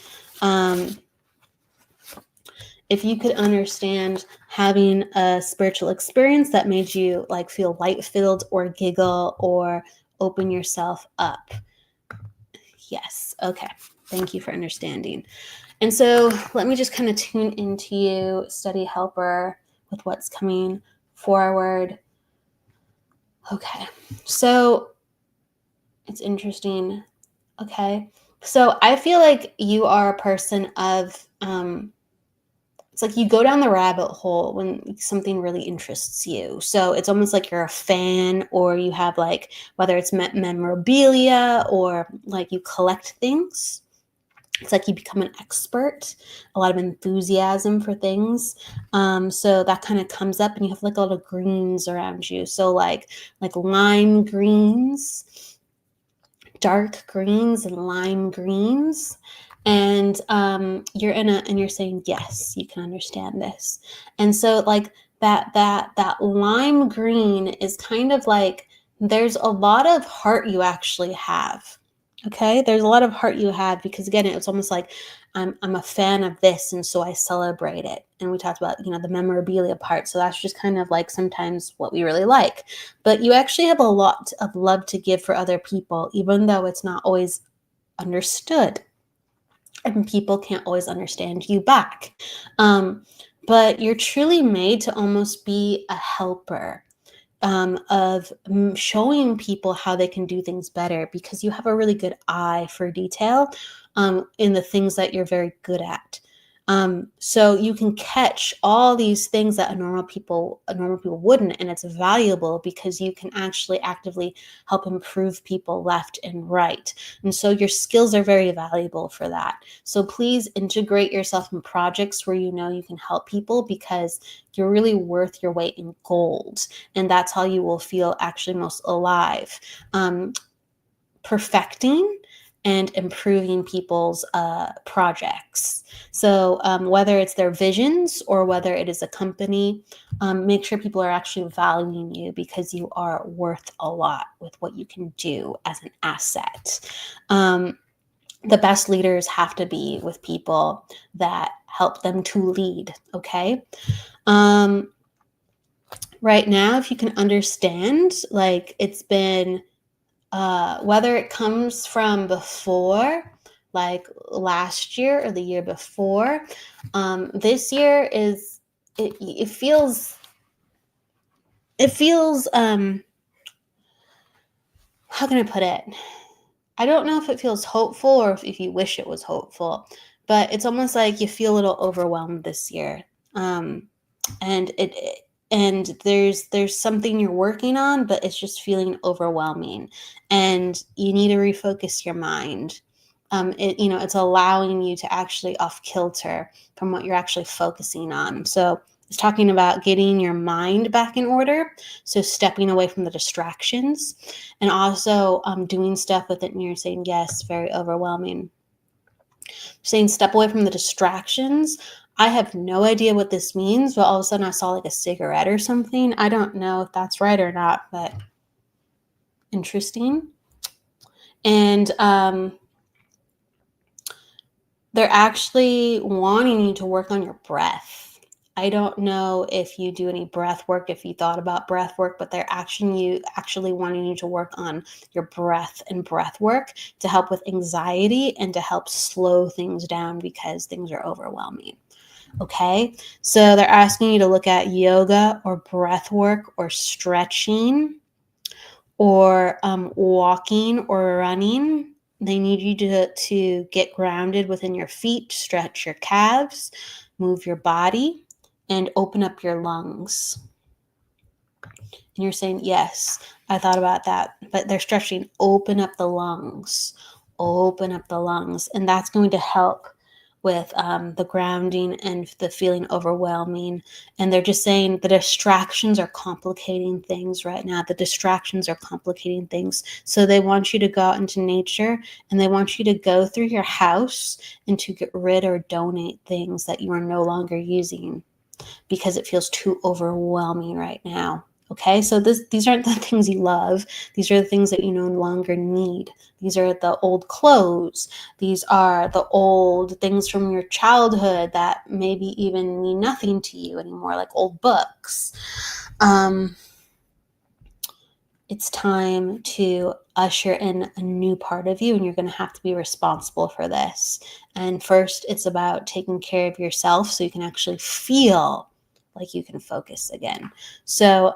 having a spiritual experience that made you like feel light-filled or giggle or open yourself up. Yes, okay. Thank you for understanding. And so let me just kind of tune into you, Study Helper, with what's coming forward. Okay, so it's interesting. Okay, so I feel like you are a person of, it's like you go down the rabbit hole when something really interests you. So it's almost like you're a fan, or you have like, whether it's memorabilia or like you collect things. It's like you become an expert, a lot of enthusiasm for things. So that kind of comes up, and you have like a lot of greens around you. So like lime greens, dark greens and lime greens. And you're saying, yes, you can understand this. And so like that lime green is kind of like, there's a lot of heart you actually have. Okay, there's a lot of heart you have, because again, it's almost like I'm a fan of this, and so I celebrate it. And we talked about, the memorabilia part. So that's just kind of like sometimes what we really like. But you actually have a lot of love to give for other people, even though it's not always understood. And people can't always understand you back. But you're truly made to almost be a helper. Of showing people how they can do things better, because you have a really good eye for detail in the things that you're very good at. So you can catch all these things that normal people wouldn't, and it's valuable because you can actually actively help improve people left and right. And so your skills are very valuable for that. So please integrate yourself in projects where you can help people, because you're really worth your weight in gold. And that's how you will feel actually most alive. Perfecting and improving people's projects. So whether it's their visions or whether it is a company, make sure people are actually valuing you, because you are worth a lot with what you can do as an asset. The best leaders have to be with people that help them to lead, okay? Right now, if you can understand, like it's been, whether it comes from before, like last year or the year before, this year it feels it feels, how can I put it? I don't know if it feels hopeful or if you wish it was hopeful, but it's almost like you feel a little overwhelmed this year. And and there's something you're working on, but it's just feeling overwhelming, and you need to refocus your mind. It's allowing you to actually off kilter from what you're actually focusing on. So it's talking about getting your mind back in order, so stepping away from the distractions, and also doing stuff with it. And you're saying, yes, very overwhelming. Saying step away from the distractions. I have no idea what this means, but all of a sudden I saw like a cigarette or something. I don't know if that's right or not, but interesting. And they're actually wanting you to work on your breath. I don't know if you do any breath work, if you thought about breath work, but they're actually wanting you to work on your breath and breath work to help with anxiety and to help slow things down because things are overwhelming. Okay, so they're asking you to look at yoga or breath work or stretching or walking or running. They need you to get grounded within your feet, stretch your calves, move your body, and open up your lungs. And you're saying, yes, I thought about that. But they're stretching, open up the lungs, open up the lungs. And that's going to help with the grounding and the feeling overwhelming. And they're just saying the distractions are complicating things right now. The distractions are complicating things. So they want you to go out into nature, and they want you to go through your house and to get rid or donate things that you are no longer using because it feels too overwhelming right now. Okay, so these aren't the things you love. These are the things that you no longer need. These are the old clothes. These are the old things from your childhood that maybe even mean nothing to you anymore, like old books. It's time to usher in a new part of you, and you're going to have to be responsible for this. And first, it's about taking care of yourself so you can actually feel like you can focus again. So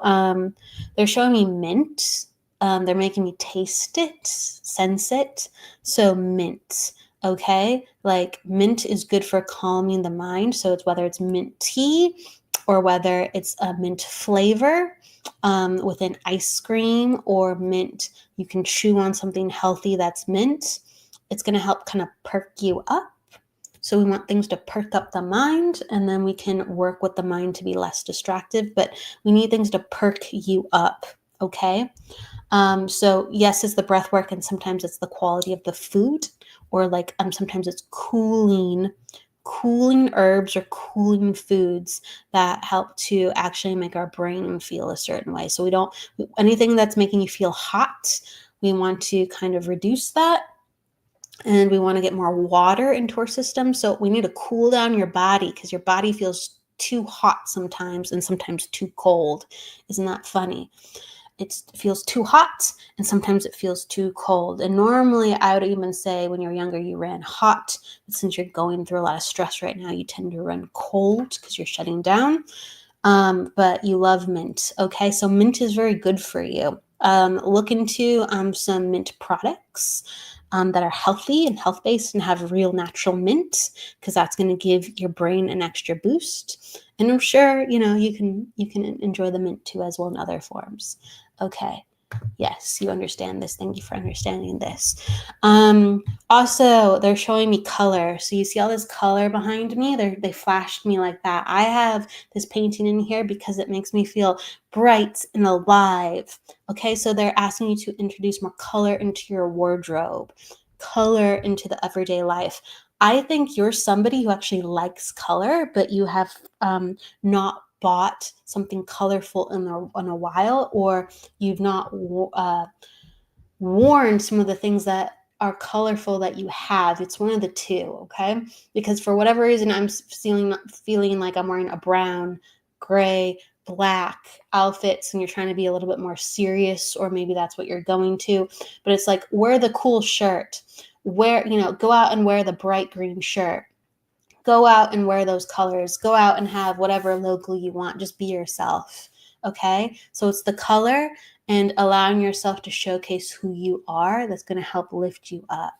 they're showing me mint. They're making me taste it, sense it. So mint, okay? Like mint is good for calming the mind. So it's whether it's mint tea or whether it's a mint flavor within ice cream or mint. You can chew on something healthy that's mint. It's going to help kind of perk you up. So we want things to perk up the mind, and then we can work with the mind to be less distracted, but we need things to perk you up, okay? So yes, it's the breath work, and sometimes it's the quality of the food, or like sometimes it's cooling herbs or cooling foods that help to actually make our brain feel a certain way. So we don't, anything that's making you feel hot, we want to kind of reduce that. And we want to get more water into our system. So we need to cool down your body because your body feels too hot sometimes and sometimes too cold. Isn't that funny? It feels too hot and sometimes it feels too cold. And normally I would even say when you're younger, you ran hot. But since you're going through a lot of stress right now, you tend to run cold because you're shutting down. But you love mint. Okay, so mint is very good for you. Look into some mint products that are healthy and health-based and have real natural mint, because that's going to give your brain an extra boost. And I'm sure, you can enjoy the mint too as well in other forms. Okay. Yes, you understand this. Thank you for understanding this. Also, they're showing me color. So you see all this color behind me? They flashed me like that. I have this painting in here because it makes me feel bright and alive. Okay, so they're asking you to introduce more color into your wardrobe, color into the everyday life. I think you're somebody who actually likes color, but you have not bought something colorful in a while, or you've not worn some of the things that are colorful that you have. It's one of the two, okay? Because for whatever reason, I'm feeling like I'm wearing a brown, gray, black outfits, and you're trying to be a little bit more serious, or maybe that's what you're going to. But it's like, wear the cool shirt. Go out and wear the bright green shirt. Go out and wear those colors. Go out and have whatever logo you want. Just be yourself. Okay, so it's the color and allowing yourself to showcase who you are that's going to help lift you up.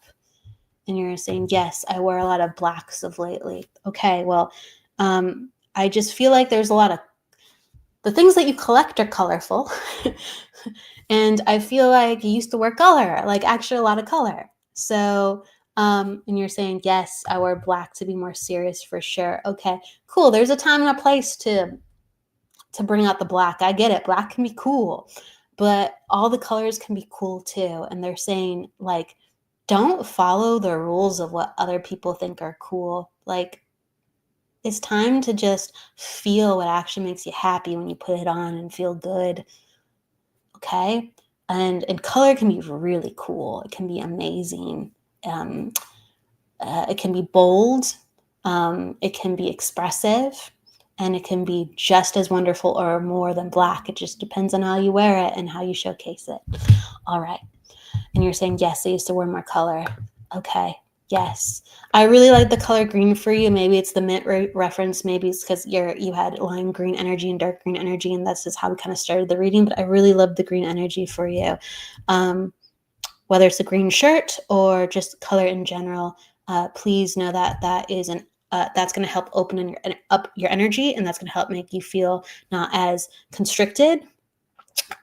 And you're saying, yes, I wear a lot of blacks of lately. Okay, well, I just feel like there's a lot of the things that you collect are colorful. And I feel like you used to wear color, like actually a lot of color. So, and you're saying, yes, I wear black to be more serious for sure. Okay, cool. There's a time and a place to bring out the black. I get it. Black can be cool, but all the colors can be cool too. And they're saying, like, don't follow the rules of what other people think are cool. Like, it's time to just feel what actually makes you happy when you put it on and feel good. Okay? And color can be really cool. It can be amazing. It can be bold. It can be expressive. And it can be just as wonderful or more than black. It just depends on how you wear it and how you showcase it. All right. And you're saying, yes, I used to wear more color. Okay. Yes. I really like the color green for you. Maybe it's the mint reference. Maybe it's because you had lime green energy and dark green energy, and that's just how we kind of started the reading. But I really love the green energy for you. Whether it's a green shirt or just color in general, please know that that's going to help open up your energy, and that's going to help make you feel not as constricted,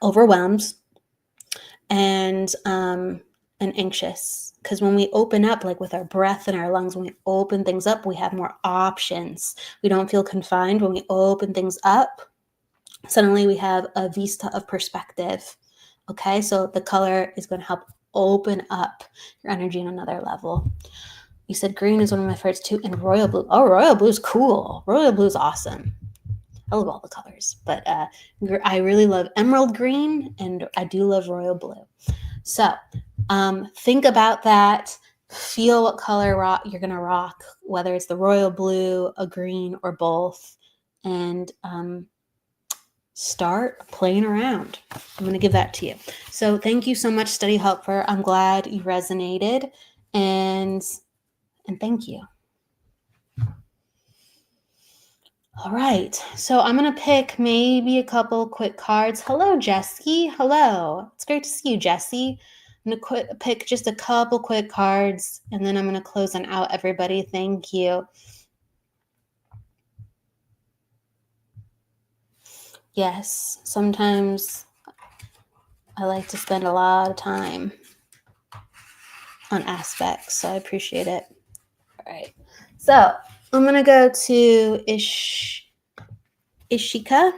overwhelmed, and anxious. Because when we open up, like with our breath and our lungs, when we open things up, we have more options. We don't feel confined. When we open things up, suddenly we have a vista of perspective. Okay, so the color is going to help open up your energy on another level. You said green is one of my favorites too, and royal blue. Oh, royal blue is cool. Royal blue is awesome. I love all the colors, but I really love emerald green, and I do love royal blue. So think about that. Feel what color you're going to rock, whether it's the royal blue, a green, or both, and start playing around. I'm going to give that to you. So thank you so much, Study Helper. I'm glad you resonated, and thank you. All right, so I'm going to pick maybe a couple quick cards. Hello, Jessie. Hello. It's great to see you, Jessie. I'm going to pick just a couple quick cards, and then I'm going to close on out, everybody. Thank you. Yes, sometimes I like to spend a lot of time on aspects, so I appreciate it. All right, so I'm going to go to Ishika.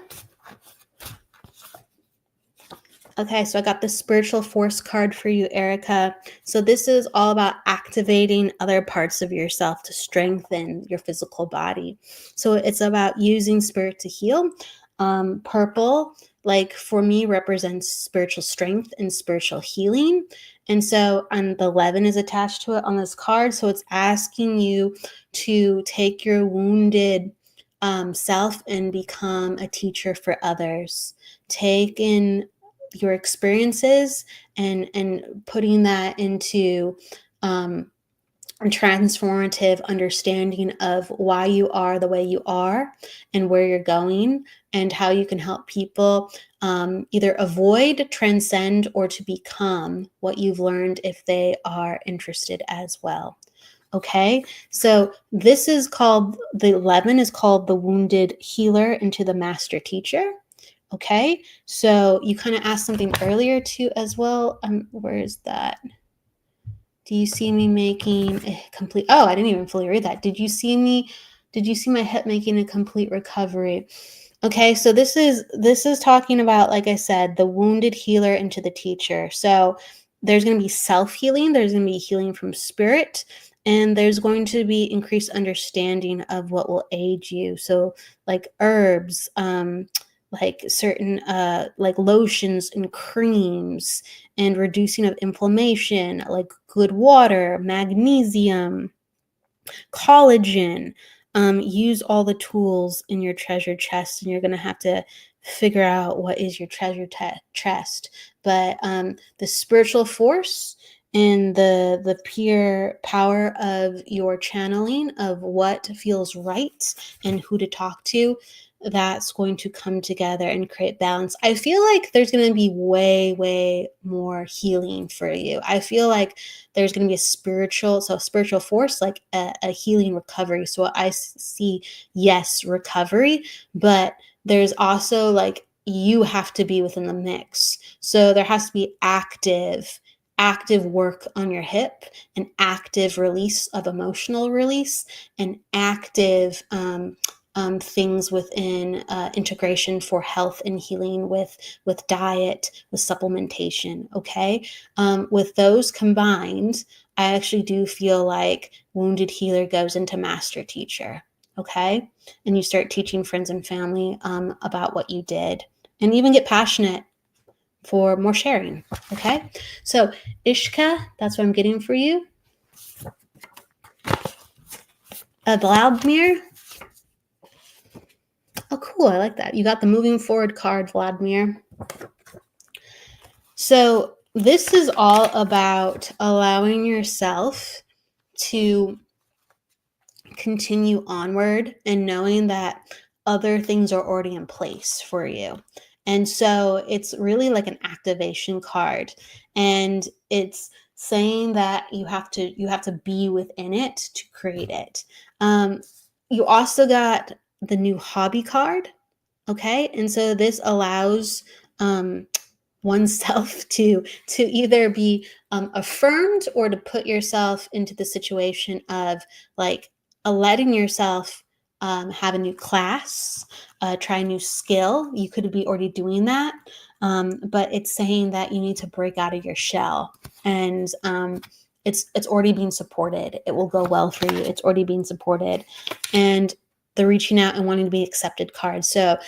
Okay, so I got the spiritual force card for you, Erica. So this is all about activating other parts of yourself to strengthen your physical body. So it's about using spirit to heal. Purple, like for me, represents spiritual strength and spiritual healing. And so the 11 is attached to it on this card. So it's asking you to take your wounded self and become a teacher for others. Take in your experiences and putting that into a transformative understanding of why you are the way you are and where you're going and how you can help people either avoid, transcend, or to become what you've learned if they are interested as well. Okay, so this is called, the 11 is called the wounded healer into the master teacher. Okay, so you kind of asked something earlier too as well. Where is that? Do you see me making a complete? Oh, I didn't even fully read that. Did you see my hip making a complete recovery? Okay, so this is talking about, like I said, the wounded healer into the teacher. So there's going to be self-healing. There's going to be healing from spirit. And there's going to be increased understanding of what will aid you. So like herbs, like certain like lotions and creams, and reducing of inflammation, like good water, magnesium, collagen. Use all the tools in your treasure chest, and you're going to have to figure out what is your treasure chest. But the spiritual force and the pure power of your channeling of what feels right and who to talk to, that's going to come together and create balance. I feel like there's going to be way more healing for you. I feel like there's going to be a spiritual force, like a healing recovery. So I see, yes, recovery, but there's also like you have to be within the mix. So there has to be active work on your hip, an active release of emotional release, an active things within integration for health and healing with diet, with supplementation. Okay, with those combined, I actually do feel like wounded healer goes into master teacher. Okay, and you start teaching friends and family about what you did, and even get passionate for more sharing. Okay, so Ishka, that's what I'm getting for you. Vladimir. Oh, cool. I like that. You got the moving forward card, Vladimir. So this is all about allowing yourself to continue onward and knowing that other things are already in place for you. And so it's really like an activation card, and it's saying that you have to be within it to create it. You also got the new hobby card. Okay, and so this allows oneself to either be affirmed or to put yourself into the situation of like letting yourself have a new class, try a new skill. You could be already doing that, but it's saying that you need to break out of your shell, and it's already being supported. It will go well for you. It's already being supported, and the reaching out and wanting to be accepted card. So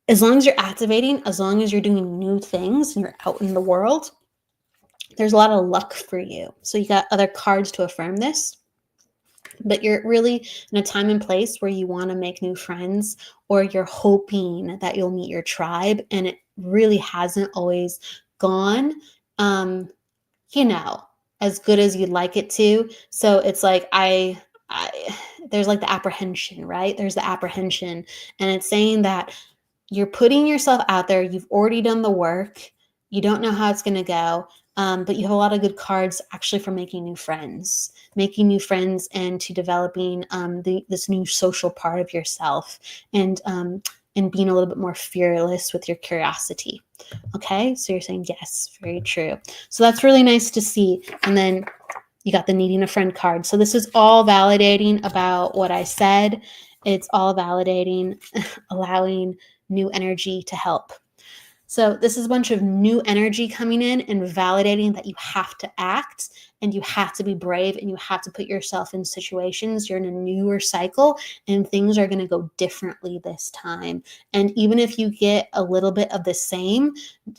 as long as you're activating, as long as you're doing new things and you're out in the world, there's a lot of luck for you. So you got other cards to affirm this, but you're really in a time and place where you want to make new friends, or you're hoping that you'll meet your tribe, and it really hasn't always gone, as good as you'd like it to. So it's like there's like the apprehension, right? There's the apprehension, and it's saying that you're putting yourself out there. You've already done the work. You don't know how it's going to go, but you have a lot of good cards actually for making new friends and to developing this new social part of yourself, and being a little bit more fearless with your curiosity. Okay, so you're saying yes, very true. So that's really nice to see. And then you got the needing a friend card. So this is all validating about what I said. It's all validating, allowing new energy to help. So this is a bunch of new energy coming in and validating that you have to act, and you have to be brave, and you have to put yourself in situations. You're in a newer cycle, and things are going to go differently this time. And even if you get a little bit of the same,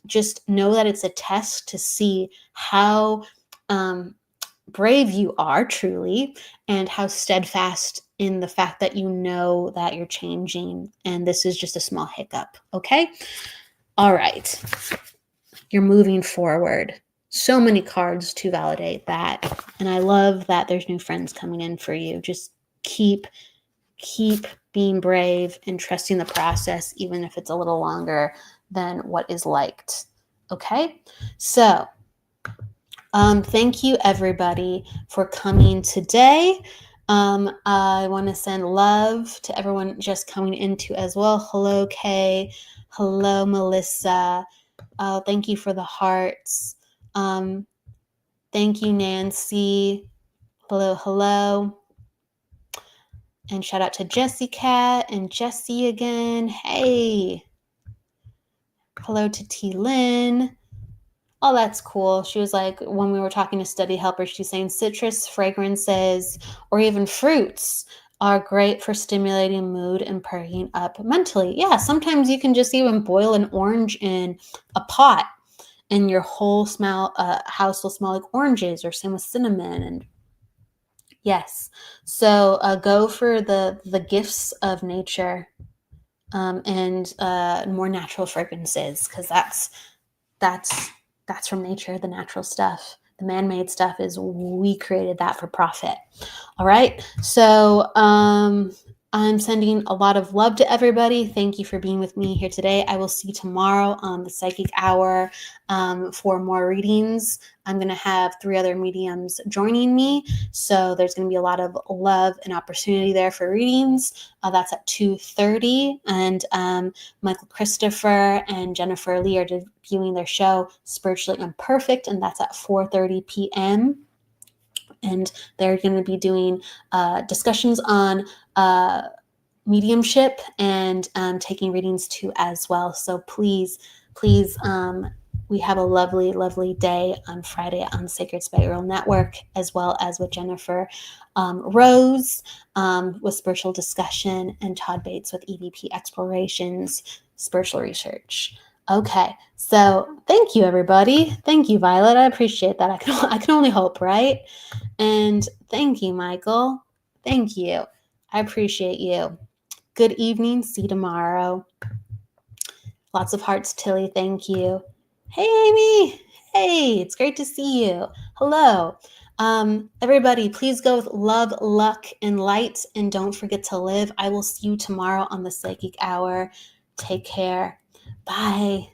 just know that it's a test to see how brave you are truly, and how steadfast in the fact that you know that you're changing, and this is just a small hiccup. Okay, all right, you're moving forward. So many cards to validate that, and I love that there's new friends coming in for you. Just keep being brave and trusting the process, even if it's a little longer than what is liked. Okay, so thank you everybody for coming today. I want to send love to everyone just coming into as well. Hello, Kay. Hello, Melissa. Thank you for the hearts. Thank you, Nancy. Hello. And shout out to Jessie Cat and Jessie again. Hey. Hello to T. Lynn. Oh, that's cool. She was like, when we were talking to study helpers, she's saying citrus fragrances or even fruits are great for stimulating mood and perking up mentally. Yeah, sometimes you can just even boil an orange in a pot, and your whole house will smell like oranges, or same with cinnamon. And yes, so go for the gifts of nature, and more natural fragrances, because that's from nature. The natural stuff, the man-made stuff, we created that for profit. All right. So I'm sending a lot of love to everybody. Thank you for being with me here today. I will see you tomorrow on the Psychic Hour for more readings. I'm going to have 3 other mediums joining me. So there's going to be a lot of love and opportunity there for readings. That's at 2:30. And Michael Christopher and Jennifer Lee are debuting their show, Spiritually Imperfect, and that's at 4:30 p.m. And they're going to be doing discussions on mediumship and taking readings too as well. So please, we have a lovely, lovely day on Friday on Sacred Spiral Network, as well as with Jennifer Rose with Spiritual Discussion, and Todd Bates with EVP Explorations, Spiritual Research. Okay, so thank you, everybody. Thank you, Violet. I appreciate that. I can only hope, right? And thank you, Michael. Thank you. I appreciate you. Good evening. See you tomorrow. Lots of hearts, Tilly. Thank you. Hey, Amy. Hey, it's great to see you. Hello. Everybody, please go with love, luck, and light. And don't forget to live. I will see you tomorrow on the Psychic Hour. Take care. Bye.